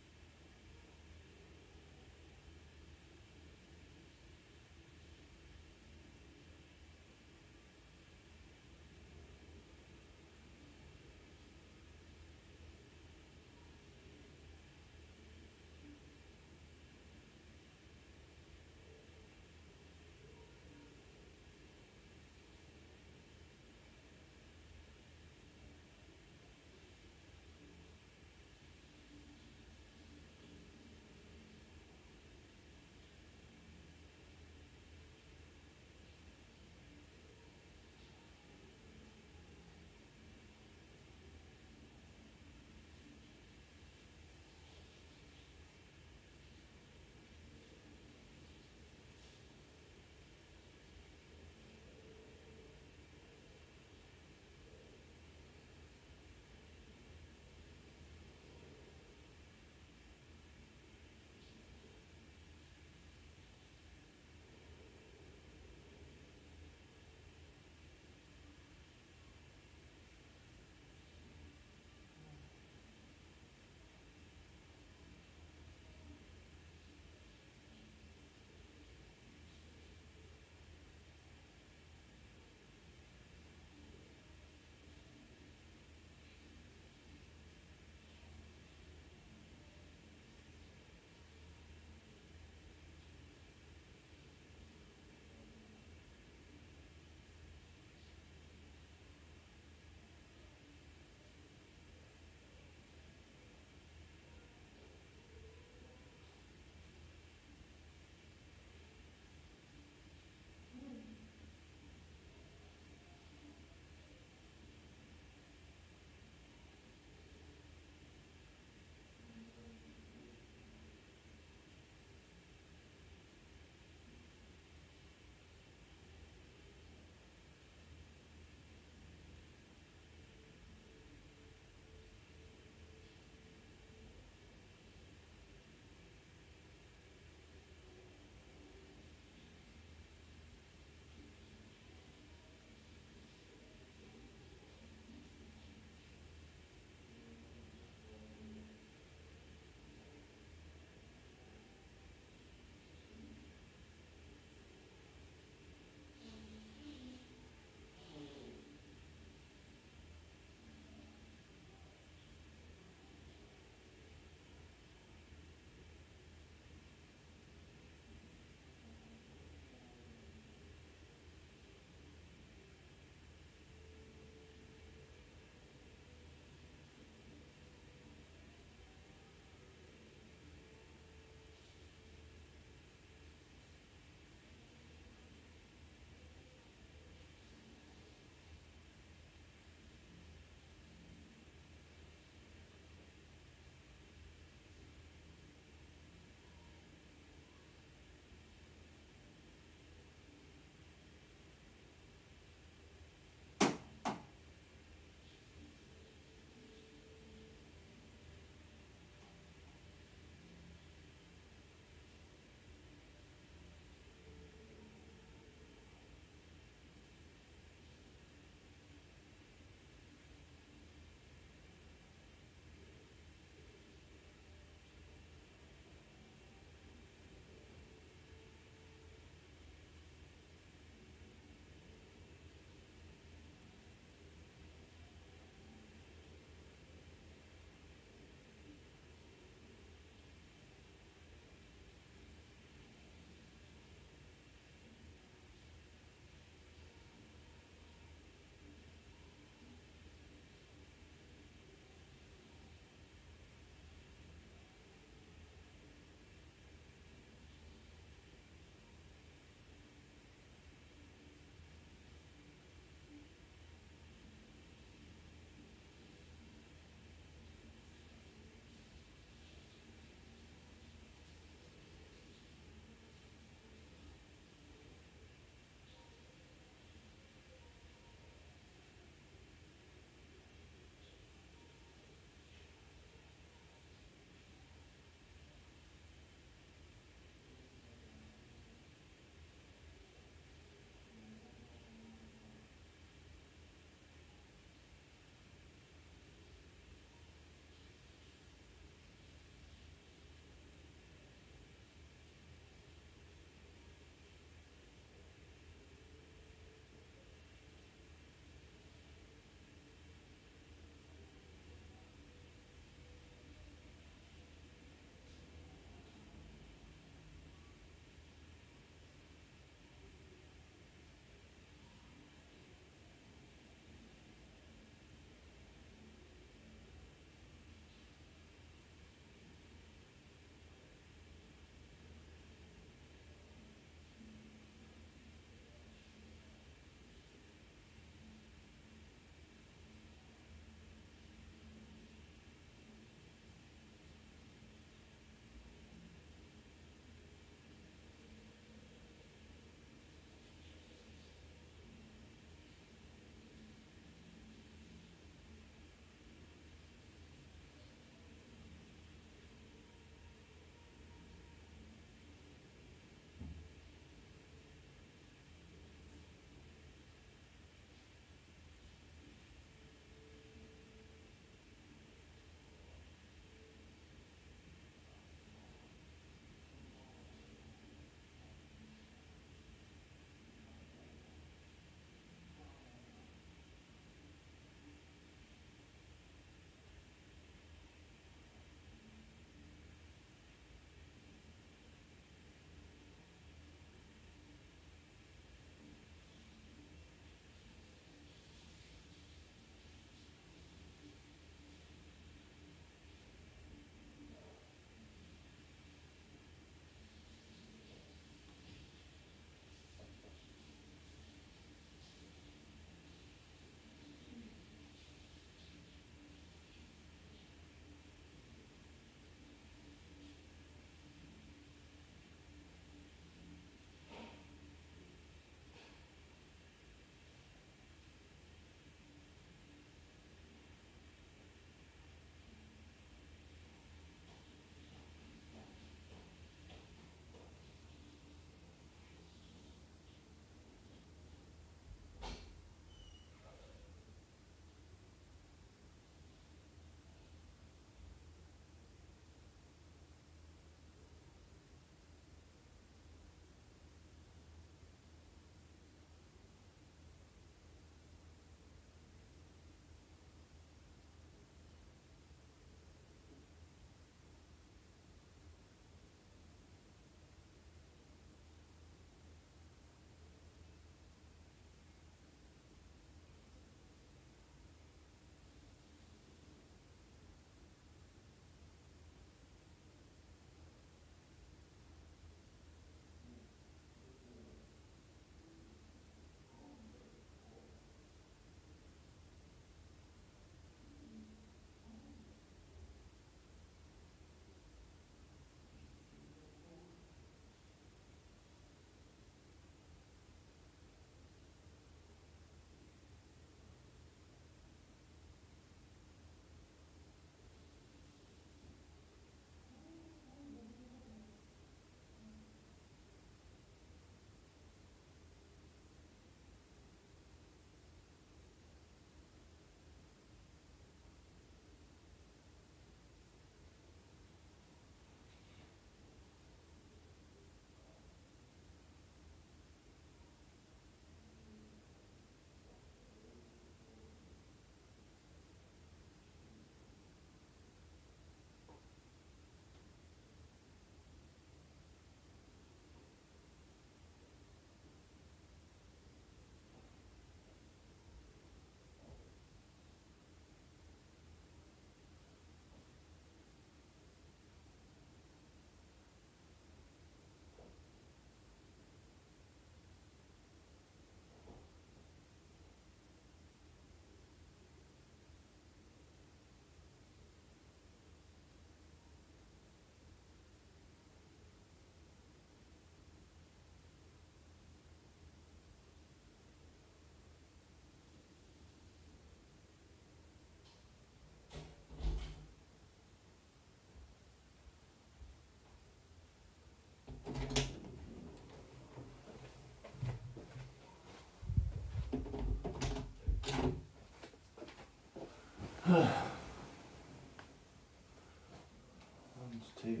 TV.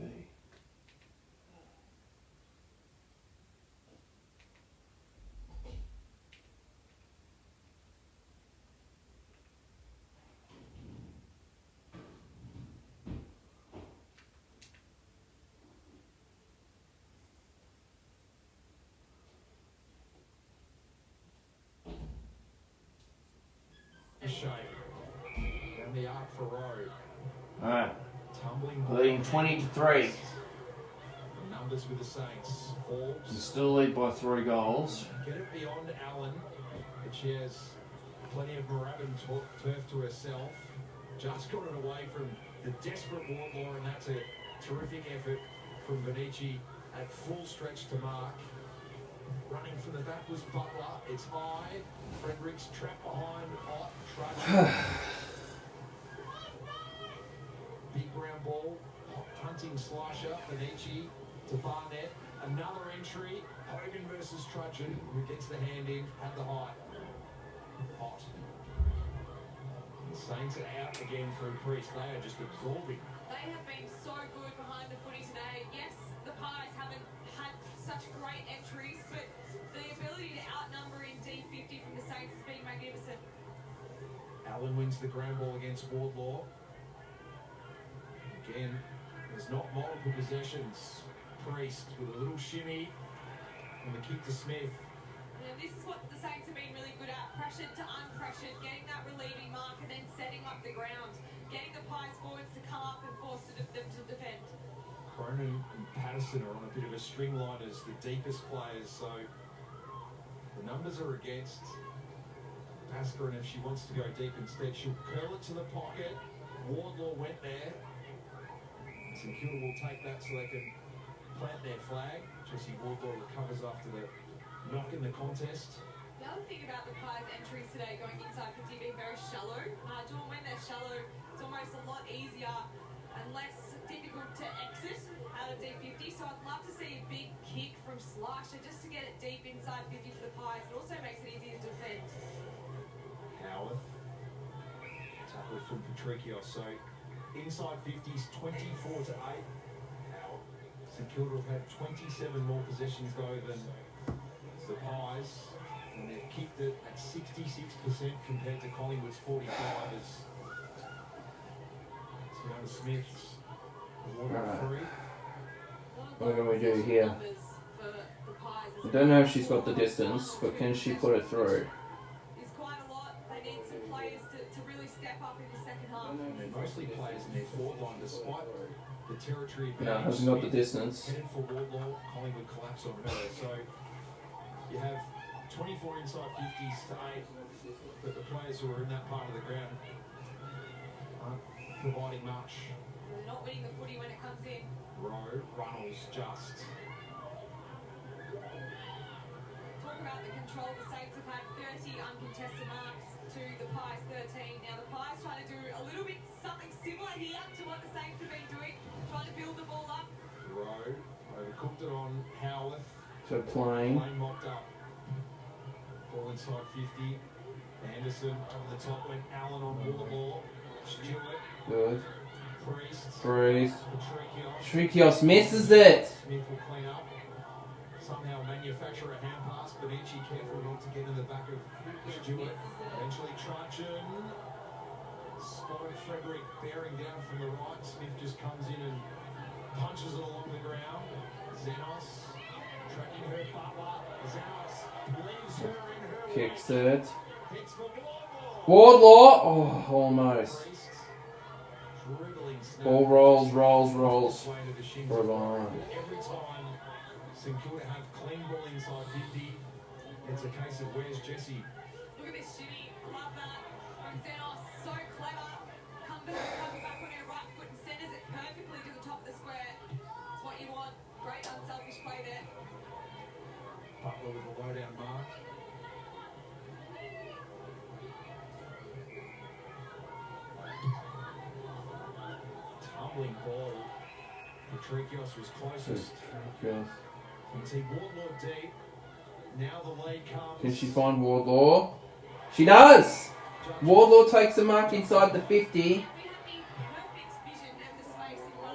Shape. Down the arc for Rowe. Alright. Tumbling Leading 20-3. Numbers with the Saints. Forbes. You still lead by 3 goals. Get it beyond Allen, but she has plenty of Moorabbin turf to herself. Just got it away from the desperate Wardlaw, and that's a terrific effort from Benici at full stretch to mark. Running from the back was Butler. It's high. Fredericks trapped behind. Trudge. Big ground ball. Hunting slasher. Benici to Barnett. Another entry. Hogan versus Trudgeon, who gets the hand in at the height. Hot. The Saints are out again through Priest. They are just absorbing. They have been so good behind the footy today. Yes, the Pies haven't had such great entries, but the ability to outnumber in D50 from the Saints has been magnificent. Allen wins the ground ball against Wardlaw. Again, there's not multiple possessions. Priest with a little shimmy and the kick to Smith. And this is what the Saints have been really good at. Pressured to unpressured, getting that relieving mark and then setting up the ground. Getting the Pies forwards to come up and force them to defend. Cronin and Patterson are on a bit of a string line as the deepest players, so the numbers are against Basker, and if she wants to go deep instead, she'll curl it to the pocket. Wardlaw went there. St Kilda will take that so they can plant their flag. Jesse Wardlaw recovers after the knock in the contest. The other thing about the Pies entries today going inside 50 being very shallow. Dawn, when they're shallow, it's almost a lot easier and less difficult to exit out of D50. So I'd love to see a big kick from Slasher just to get it deep inside 50 for the Pies. It also makes it easier to defend. Howarth. Tackle from Patricios. So inside 50s, 24-8. Howard. St Kilda have had 27 more possessions though than the Pies, and they've kicked it at 66% compared to Collingwood's 45. As Sienna Smith's awarded free. What do we do here? I don't know if she's got the distance, but can she put it through? It's quite a lot. They need some players to really step up in the second half. And they're mostly players in their forward line, despite the territory No, hasn't got the distance. headed for Wardlaw. Collingwood collapse on her. So you have 24 inside 50s to 8, but the players who are in that part of the ground aren't providing much. They're not winning the footy when it comes in. Rowe, Runnels, just. Talk about the control. The Saints have had 30 uncontested marks to the Pies 13. Now the Pies trying to do a little bit something similar here to what the Saints have been doing, trying to build the ball up. Rowe, overcooked it on Howarth. So playing. Lane mocked up. Ball inside 50. Anderson over the top went Allen on Wardlaw. Stewart. Good. Priest. Patricios misses it. Smith will clean up. Somehow manufacture a hand pass. Benici careful not to get in the back of Stewart. Eventually Trudgeon. Spotted Frederick bearing down from the right. Smith just comes in and punches it along the ground. Zenos tracking her Butler. Zenos leaves her in her Kicks way. it. Hits for Wardlaw. Wardlaw. Oh, almost. Priest, dribbling snap. Ball rolls. Way to the shins. For a line. Every time St Kilda have clean ball inside 50, it's a case of where's Jesse? Look at this shimmy. Love that. From Zenos, so clever. Comes back on her right foot and centers it perfectly to the top of the square. It's what you want. Great unselfish play there. Butler with a low down mark. Tumbling ball. Patricios was closest. Patricios. You can see Wardlaw deep. Now the lead comes. Can she find Wardlaw? She does! Wardlaw takes the mark inside the 50.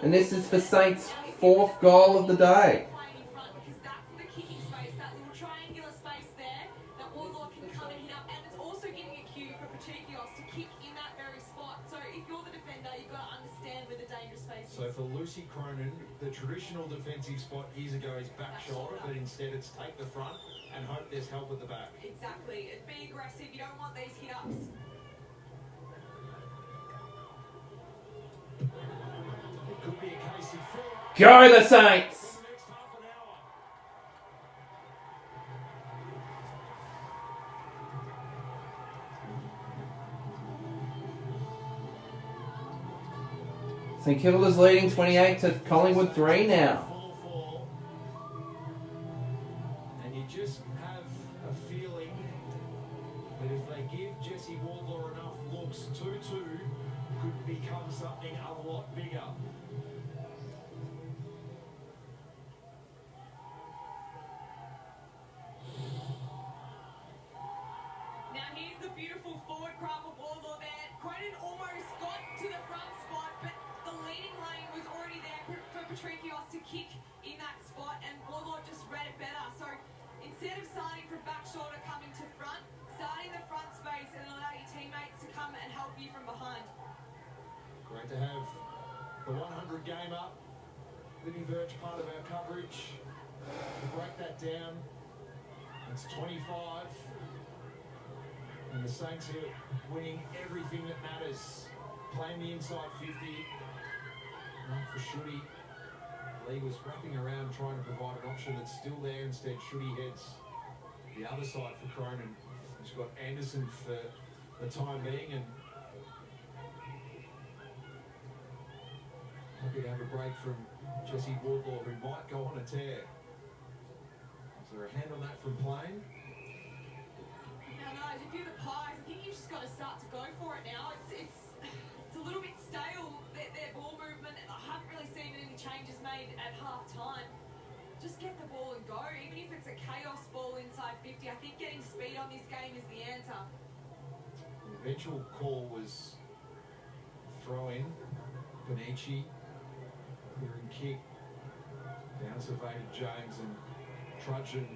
And this is for Saints' 4th goal of the day. Because that's the kicking space, that little triangular space there that Wardlaw can come and hit up, and it's also giving a cue for Patrikios to kick in that very spot. So if you're the defender, you've got to understand where the dangerous space is. So for Lucy Cronin, the traditional defensive spot years ago is back shoulder, but instead it's take the front and hope there's help at the back. Exactly. Be aggressive. You don't want these hit-ups. It could be a case of Go the Saints! the next half an hour. St Kilda's leading 28 to Collingwood 3 now. 4-4. And you just have a feeling that if they give Jesse Wardlaw enough looks, 2-2 could become something a lot bigger. Now here's the beautiful forward craft of Wardlaw there. Cronin almost got to the front spot, but the leading lane was already there for Patrikios to kick in that spot, and Wardlaw just read it better. So instead of starting from back shoulder coming to front, starting the front space and allow your teammates to come and help you from behind. Great to have the 100 game up. Libby Birch, part of our coverage. To break that down, it's 25. And the Saints are winning everything that matters. Playing the inside 50. Not for Shooty. Lee was wrapping around trying to provide an option that's still there. Instead, Shooty heads the other side for Cronin. He's got Anderson for the time being, and happy to have a break from Jesse Wardlaw, who might go on a tear. Is there a hand on that from Plain? Now, guys, if you're the Pies, I think you've just got to start to go for it now. It's a little bit stale, their ball movement, and I haven't really seen any changes made at half time. Just get the ball and go, even if it's a chaos ball inside 50. I think getting speed on this game is the answer. The eventual call was throw in. Benici, clearing kick. Down to Vader James and Trudgeon.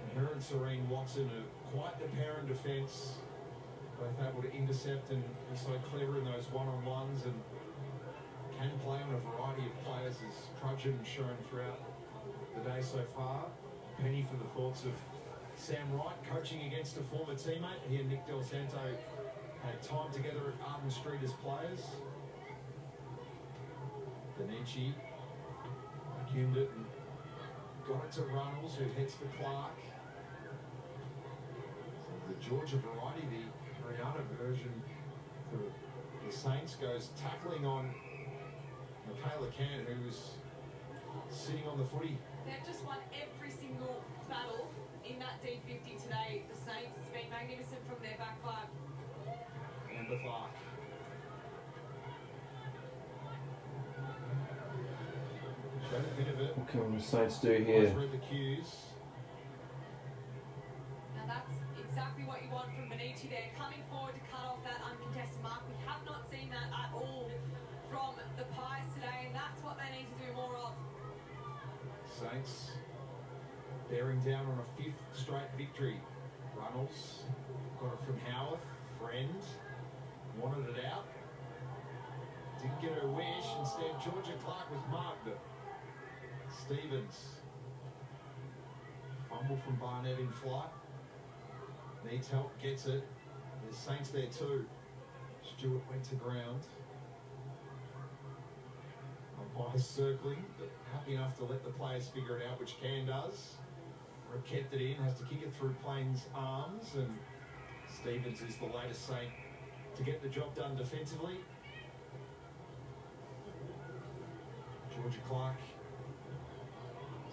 And her and Serene Watson are quite the pair in defence. Both able to intercept and be so clever in those one-on-ones and can play on a variety of players, as Trudgeon shown throughout the day so far. Penny for the thoughts of Sam Wright coaching against a former teammate. He and Nick Del Santo had time together at Arden Street as players. Benici vacuumed it and got it to Runnels, who heads for Clark. So the Georgia variety, the Rihanna version for the Saints, goes tackling on Michaela Can, who was sitting on the footy. They've just won every single battle in that D50 today. The Saints, it's been magnificent from their back five. Amber Clark. Showed a bit of it. What can the Saints do Always here? read the cues. Now that's exactly what you want from Benici there, coming forward to cut off that uncontested mark. We have not seen that at all from the Pies today, and that's what they need to do more of. Saints bearing down on a 5th straight victory. Runnels got it from Howarth. Friend wanted it out. Didn't get her wish. Instead, Georgia Clark was mugged. Stevens. Fumble from Barnett in flight. Needs help, gets it. There's Saints there too. Stewart went to ground. Umpires circling, but happy enough to let the players figure it out, which Can does. Rip kept it in, has to kick it through Plain's arms, and Stevens is the latest Saint to get the job done defensively. Georgia Clark,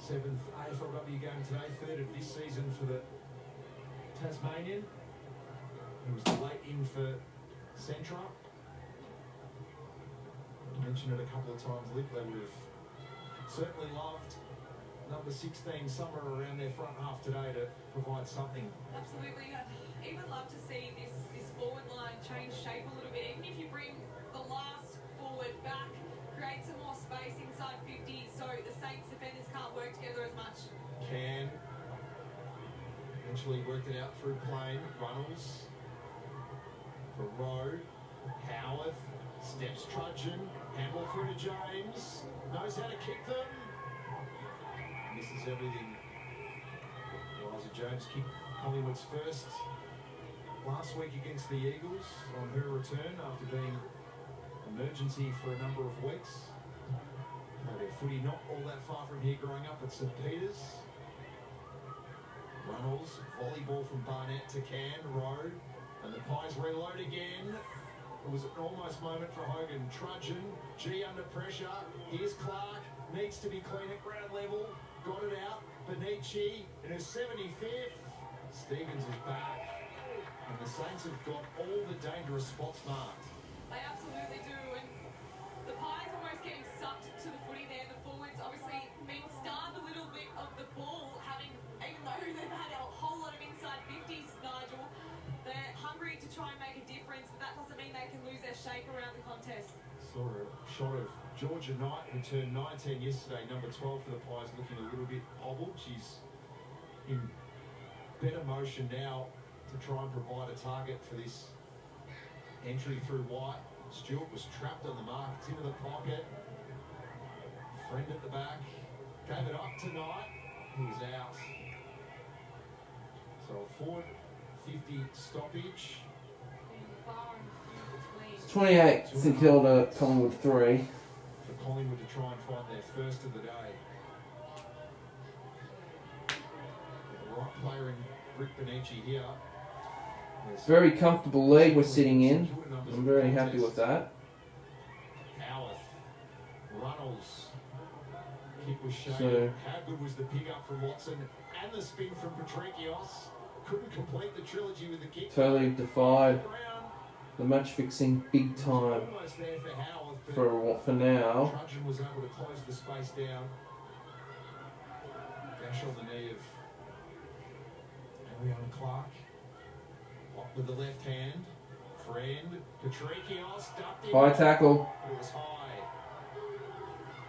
7th AFLW game today, 3rd of this season for the Tasmanian. He was the late in for Centra. I mentioned it a couple of times, Liv, they would have certainly loved number 16 somewhere around their front half today to provide something. Absolutely. I'd even love to see this forward line change shape a little bit. Even if you bring the last forward back, create some more space inside 50 so the Saints defenders can't work together as much. Can eventually worked it out through Plain. Runnels for Rowe. Howarth steps trudging. Handball through to James. Knows how to kick them. Misses everything. Eliza Jones kicked Collingwood's first last week against the Eagles on her return after being emergency for a number of weeks. Played her footy not all that far from here growing up at St Peters. Runnels, volleyball from Barnett to Can, Rowe, and the Pies reload again. It was an almost moment for Hogan. Trudgeon, G under pressure. Here's Clark, needs to be clean at ground level. Got it out. Benici in her 75th. Stevens is back. And the Saints have got all the dangerous spots marked. They absolutely do. And the Pies almost getting sucked to the footy there. The forwards obviously been starved a little bit of the ball, even though they've had a whole lot of inside 50s, Nigel. They're hungry to try and make a difference, but that doesn't mean they can lose their shape around the contest. Saw a shot of Georgia Knight, who turned 19 yesterday, number 12 for the Pies, looking a little bit hobbled. She's in better motion now to try and provide a target for this entry through White. Stewart was trapped on the mark. It's into the pocket. Friend at the back. Gave it up to Knight. He was out. So a forward 50 stoppage. It's 28 St Kilda, Collingwood 3. For Collingwood to try and find their first of the day. The right player in Rick Benici here. Very comfortable lead we're sitting in. I'm very happy with that. Howarth, Runnels, kick was shaded. So, how good was the pick up from Watson and the spin from Patrikios? Couldn't complete the trilogy with the kick. totally defied the match fixing big time Almost there for Howarth, for now. Trudgeon was able to close the space down. Dash on the knee of Ariana Clark. Up with the left hand. Friend, Patrikios ducked in. High tackle. It was high.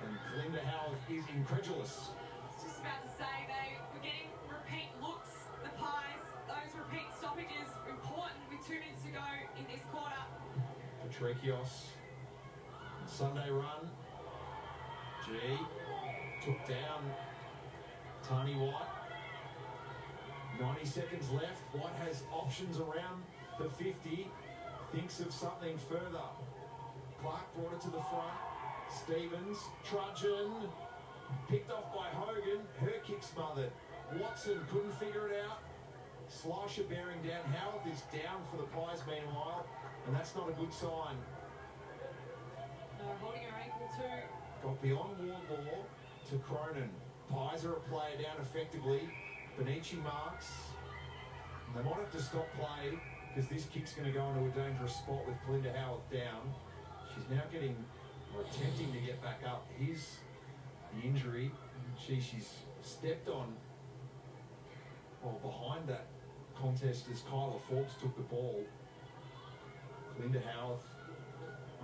And Linda Howarth is incredulous. I was just about to say they were getting repeat looks. The Pies, those repeat stoppages important with 2 minutes to go in this quarter. Patrikios. Sunday run. G. Took down Tani White. 90 seconds left. White has options around the 50. Thinks of something further. Clark brought it to the front. Stevens. Trudgeon. Picked off by Hogan. Her kick smothered. Watson couldn't figure it out. Slasher bearing down. Howarth is down for the Pies meanwhile. And that's not a good sign. No, holding her ankle too. Got beyond Wardlaw to Cronin. Pies are a player down effectively. Benici marks. And they might have to stop play because this kick's going to go into a dangerous spot with Belinda Howarth down. She's now getting, or attempting to get back up. Here's the injury. She's stepped on, well, behind that contest as Kyla Forbes took the ball. Belinda Howarth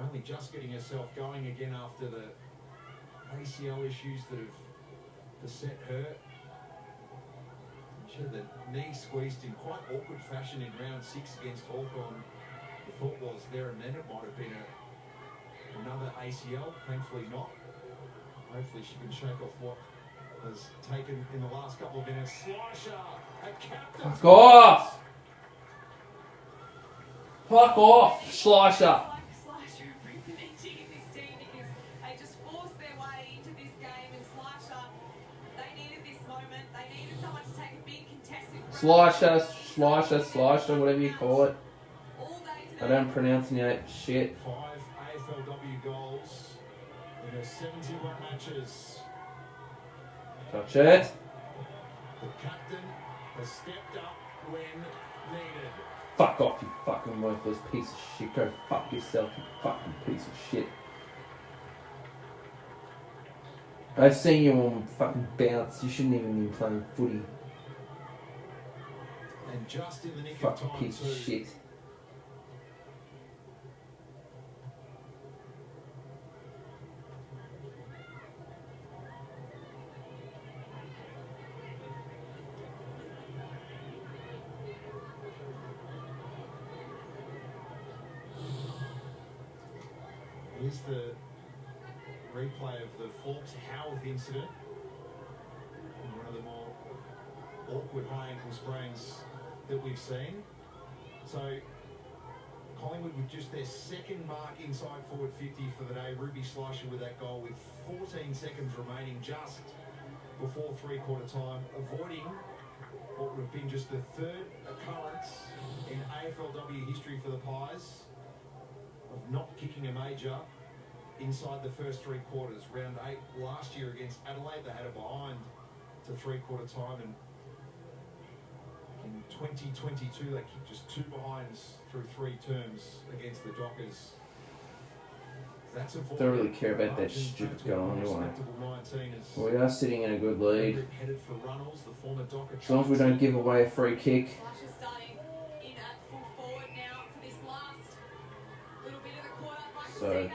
only just getting herself going again after the ACL issues that have beset her. She had the knee squeezed in quite awkward fashion in round 6 against Hawthorn. The thought was there and then it might have been another ACL. Thankfully not. Hopefully she can shake off what was taken in the last couple of minutes. Slasher, a captain. Fuck off! Fuck off, Slasher! Slasher and Rick Benici in this team because they just forced their way into this game, and Slasher, they needed this moment. They needed someone to take a big contested Slasher, whatever you call it. all day I today. don't pronunciate shit. 5 AFLW goals in her 71 matches. Touch it. The captain has stepped up when needed. Fuck off, you fucking worthless piece of shit. Go fuck yourself, you fucking piece of shit. I've seen you on fucking bounce. You shouldn't even be playing footy. And just in the nick Fuck of time piece of too. shit. Here's the replay of the Forbes Howarth incident. One of the more awkward high ankle sprains that we've seen. So Collingwood with just their second mark inside forward 50 for the day. Ruby Slisher with that goal with 14 seconds remaining just before three-quarter time, avoiding what would have been just the third occurrence in AFLW history for the Pies of not kicking a major inside the first three quarters. Round 8 last year against Adelaide, they had a behind to three-quarter time, and in 2022 they kicked just 2 behinds through 3 terms against the Dockers. That's Don't really care about that stupid goal anyway. We are sitting in a good lead. As long as we don't give away a free kick. So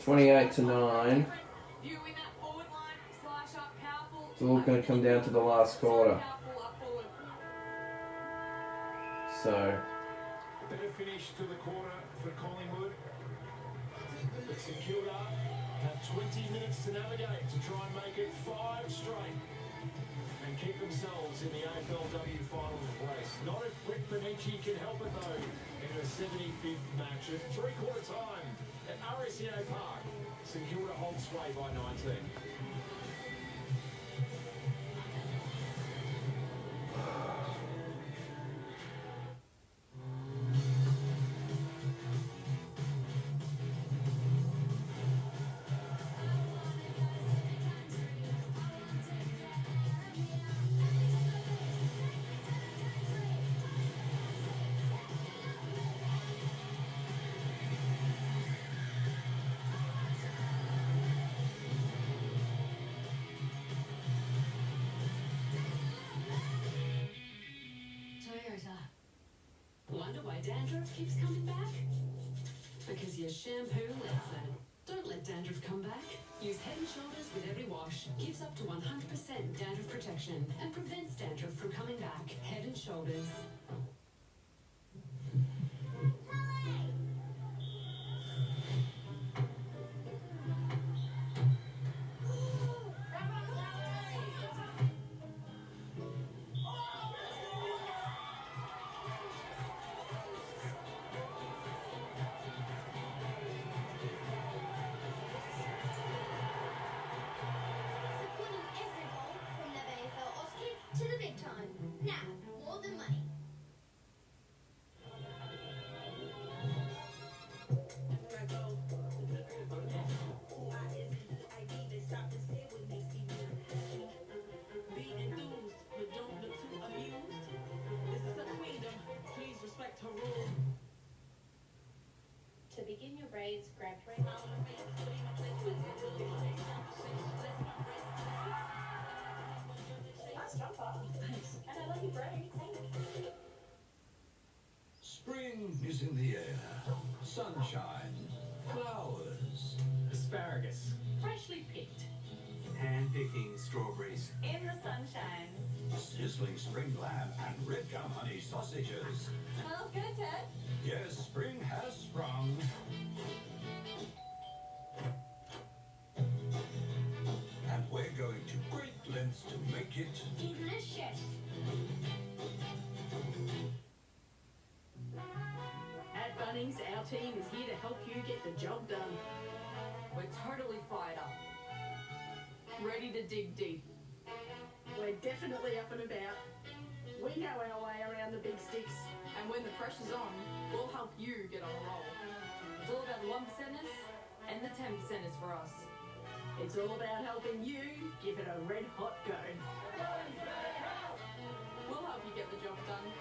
28-9. It's all going to come down to the last quarter. So better finish to the quarter for Collingwood. But St Kilda have 20 minutes to navigate to try and make it 5 straight and keep themselves in the AFLW final race. Not if Brett Benici can help it though in her 75th match at three-quarter time at RSEA Park. St Kilda holds sway by 19. Wonder why dandruff keeps coming back? Because your shampoo lets it. Don't let dandruff come back. Use Head & Shoulders with every wash. Gives up to 100% dandruff protection and prevents dandruff from coming back. Head & Shoulders. To the big time. Now, more than money. Be enthused, but don't look too amused. This is a queendom, please respect her rule. To begin your braids, grab thread. Nice jumper. Thanks. And I love your braids. Thanks. Spring is in the air. Sunshine. Flowers. Asparagus. Freshly picked. Hand-picking strawberries. In the sunshine. Sizzling spring lamb and red gum honey sausages. Smells good, Ted. Yes, spring has sprung. And we're going to great lengths to make it Delicious. At Bunnings, our team is here to help you get the job done. We're totally fired up. Ready to dig deep. We're definitely up and about. We know our way around the big sticks. And when the pressure's on, we'll help you get on a roll. It's all about the 1%ers and the 10%ers for us. It's all about helping you give it a red hot go. We'll help you get the job done.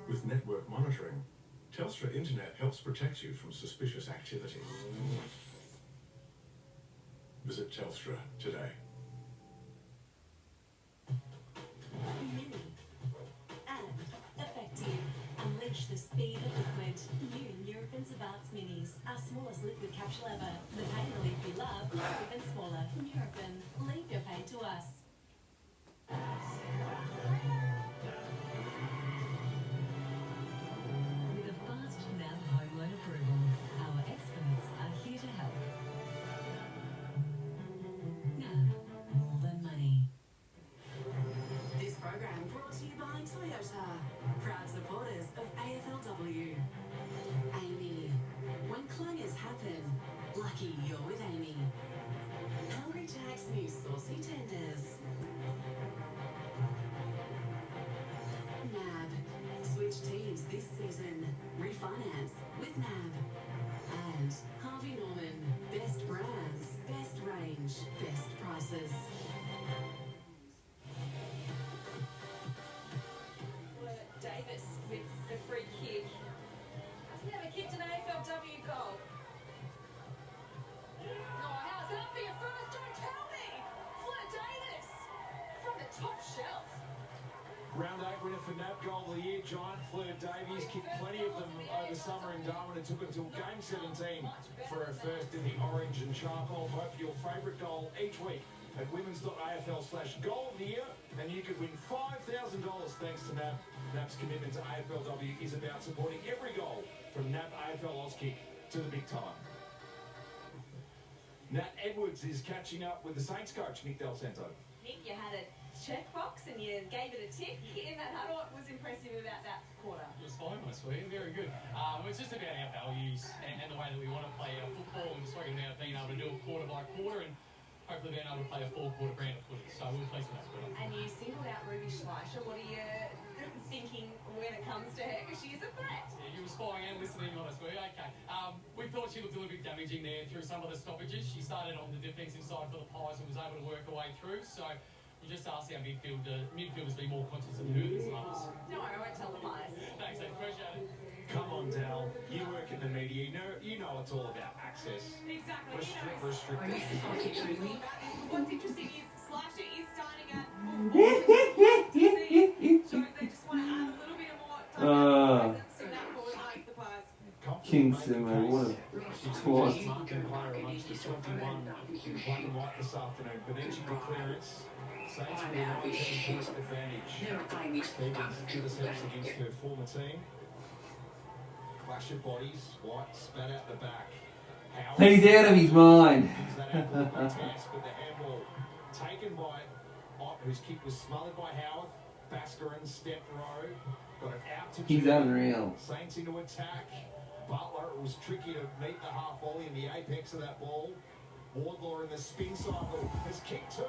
With network monitoring, Telstra Internet helps protect you from suspicious activity. Visit Telstra today. Mini and effective. Unleash the speed of liquid. New Nurofen Savants Minis. Our smallest liquid capsule ever. The pain relief we love, even smaller. Nurofen. Leave your pain to us. With a fast NAB home loan approval, our experts are here to help. NAB, more than money. This program brought to you by Toyota, proud supporters of AFLW. Amy, when clangers happen, lucky you're with Amy. Hungry Jack's new saucy tenders. NAB, switch teams this season. Refinance with NAB. And Harvey Norman, best brands, best range, best prices. Davis with the free kick. Has he never kicked an AFLW goal? Oh, how's that for your first? Don't tell me! Fleur Davis from the top shelf. Round 8 winner for NAB Goal of the Year, Giant Fleur Davies. Kicked plenty of them over summer in Darwin. It took until game 17 for her first in the orange and charcoal. Vote for your favourite goal each week at women's.afl/goal of the year, and you could win $5,000 thanks to NAB. NAB's commitment to AFLW is about supporting every goal from NAB AFL Auskick to the big time. Nat Edwards is catching up with the Saints coach, Nick Del Santo. Nick, you had a checkbox and you gave it a tick in that huddle. What was impressive about that quarter? It was fine, my sweetie. Very good. It's just about our values and the way that we want to play our football. And we're spoken about being able to do it quarter by quarter and hopefully being able to play a 4-quarter brand of footy. So we're pleased with that quarter. And you singled out Ruby Schleicher. What are you thinking when it comes to her? Because she is a threat. Yeah, you were spying and listening on us, were you? Okay. We thought she looked a little bit damaging there through some of the stoppages. She started on the defensive side for the Pies and was able to work her way through. So we just asked our midfielders be more conscious of her than some others. No, I won't tell the Pies. Thanks, I appreciate it. Come on, Dal. You work in the media. You know it's all about access. Exactly. Restrict. What's interesting is Slasher is starting at so they just want to add a little bit more presence to that forward line for the Pies. Kingston, man, what a twat. Marking player amongst the 21 black and white this afternoon. Benechi good clearance. Saints with a 19-point advantage. Stevens just helps against her former team. Clash of bodies. White spat out the back. Howard He's out of his mind. gives that ankle contest, but the handball taken by Ott, whose kick was smothered by Howard. Baskarin stepped row. Got it out to He's Judah. unreal. Saints into attack. Butler, it was tricky to meet the half volley in the apex of that ball. Wardlaw in the spin cycle has kicked 2-2.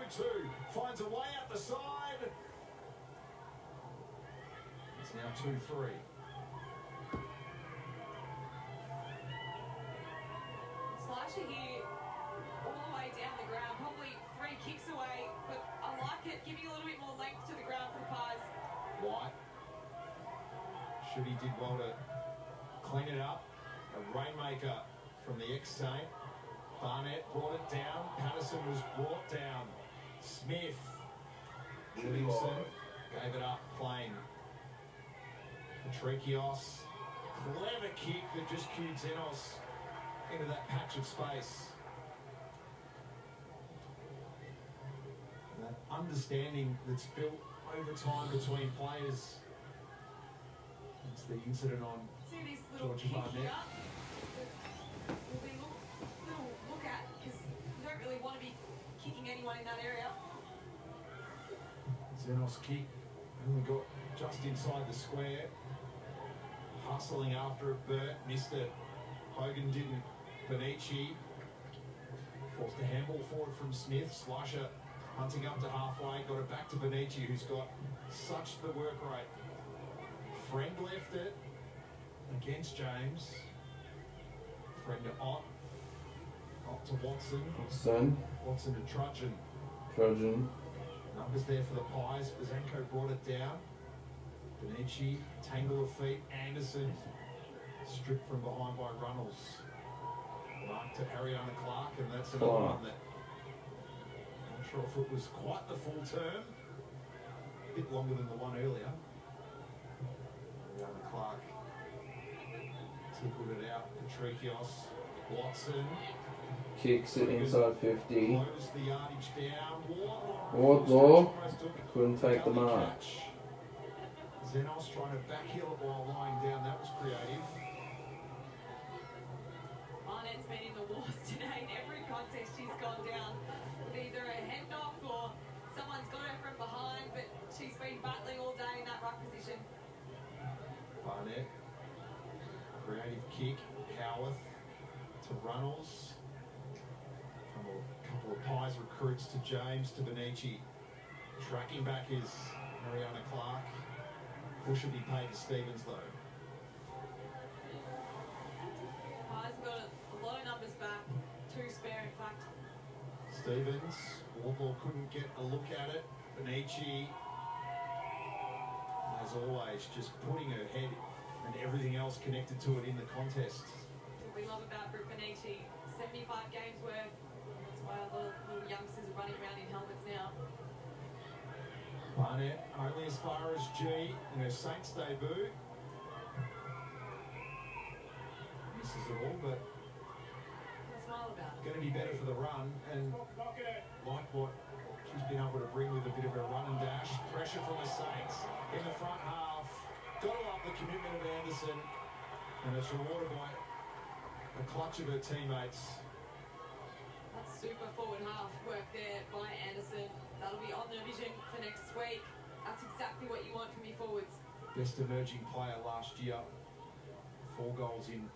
Finds a way out the side. It's now 2-3. Slasher here all the way down the ground, probably 3 kicks away, but I like it, giving a little bit more length to the ground for the Pies. White. Shooty did well to clean it up. A rainmaker from the ex-Saint. Barnett brought it down. Patterson was brought down. Smith. Livingston gave it up plain. Patrikios. Clever kick that just cued Zenos into that patch of space. That understanding that's built over time between players. It's the incident on See this little Georgia kick Barnett. here? Will be little look at, because you don't really want to be kicking anyone in that area. Zenos kick only got just inside the square. Hustling after it, Burt missed it. Hogan didn't. Benici forced a handball forward from Smith. Slasher hunting up to halfway. Got it back to Benici, who's got such the work rate. Friend left it against James. Friend to Ott. Ott to Watson. Watson to Trudgeon. Numbers there for the Pies. Bazanko brought it down. Benici, tangle of feet. Anderson Stripped from behind by Runnels. Mark to Ariana Clark, and that's another one that I'm not sure if it was quite the full term. A bit longer than the one earlier. Ariana Clark tickled it out. Patricios, Watson. Kicks it inside 50. Closed the yardage down. Wardlaw couldn't take the mark. Zenos trying to backheel it while lying down. That was creative. Barnett's been in the wars today. In every contest she's gone down with either a head knock or someone's got her from behind, but she's been battling all day in that ruck position. Barnett. Creative kick. Howarth to Runnels. From a couple of Pies recruits to James to Benici. Tracking back is Ariana Clark. Push will be paid to Stevens though. Pies got a lot of numbers back. 2 spare in fact. Stevens. Wardlaw couldn't get a look at it. Benici, as always, just putting her head and everything else connected to it in the contest. What we love about Brooke Benici, 75 games worth. That's why a lot of little youngsters are running around in helmets now. Barnett only as far as G in her Saints debut. Misses it all, but Smile about it. going to be better for the run, and like what she's been able to bring with a bit of a run and dash. Pressure from the Saints in the front half. Got to love the commitment of Anderson, and it's rewarded by a clutch of her teammates. That's super forward half work there by Anderson. That'll be on the vision for next week. That's exactly what you want from your forwards. Best emerging player last year. 4 goals in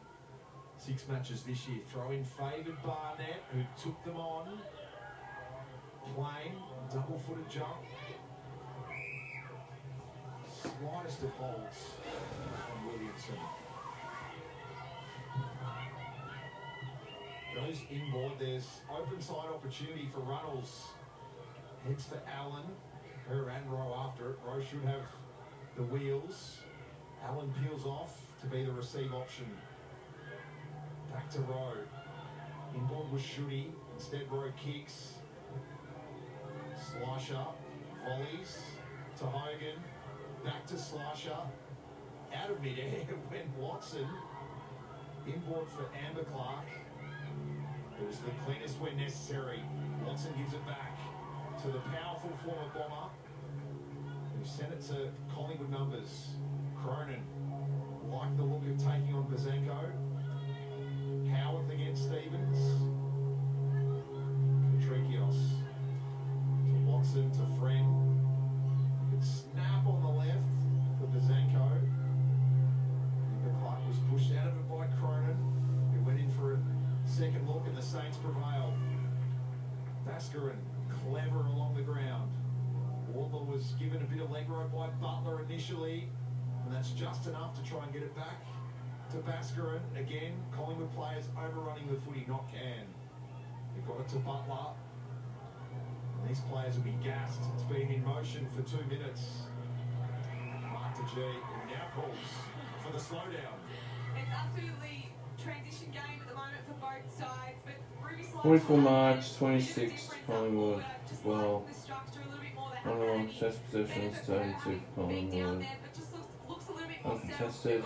6 matches this year. Throw in favoured Barnett, who took them on. Plain, double-footed jump. Slightest of holds from Williamson. Goes inboard. There's open side opportunity for Runnels. Heads for Allen. Her and Rowe after it. Rowe should have the wheels. Allen peels off to be the receive option. Back to Rowe. Inboard was Shooty. Instead Rowe kicks. Slasher. Volleys to Hogan. Back to Slasher. Out of mid-air went Watson. Inboard for Amber Clark. It was the cleanest when necessary. Watson gives it back to the powerful former bomber, who sent it to Collingwood numbers. Cronin, like the look of taking on Bazenko. Howarth against Stevens. Patricios to Watson to Friend. Good snap on the left for Bazenko. Amber Clark was pushed out of it by Cronin, who went in for a second look, and the Saints prevail. Vascarin clever along the ground. Wardlaw was given a bit of leg rope by Butler initially, and that's just enough to try and get it back to Vascarin. Again, Collingwood players overrunning the footy, not can. They got it to Butler. And these players will be gassed. It's been in motion for 2 minutes. Mark to G, who now calls for the slowdown. It's absolutely transition game at the moment for both sides, but Ruby 44 March, 26 Collingwood. Well, only one contested possessions, 32 for Collingwood. Uncontested.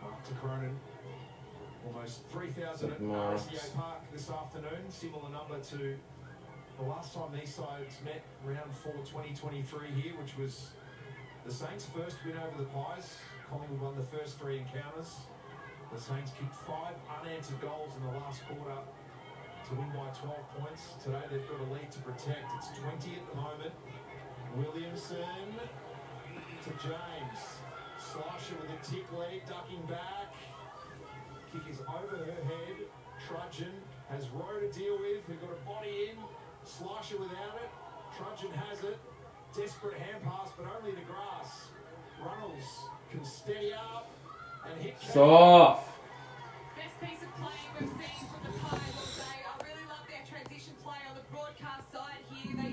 Up to Cronin. Almost 3,000 at RCA Park this afternoon. Similar number to the last time these sides met, round 4 2023 here, which was the Saints' first win over the Pies. Collingwood won the first 3 encounters. The Saints kicked 5 unanswered goals in the last quarter to win by 12 points. Today they've got a lead to protect. It's 20 at the moment. Williamson to James. Slasher with a tick lead, ducking back. Kick is over her head. Trudgeon has Rowe to deal with, who got a body in. Slasher without it. Trudgeon has it. Desperate hand pass, but only the grass. Runnels can steady up and hit. Soft.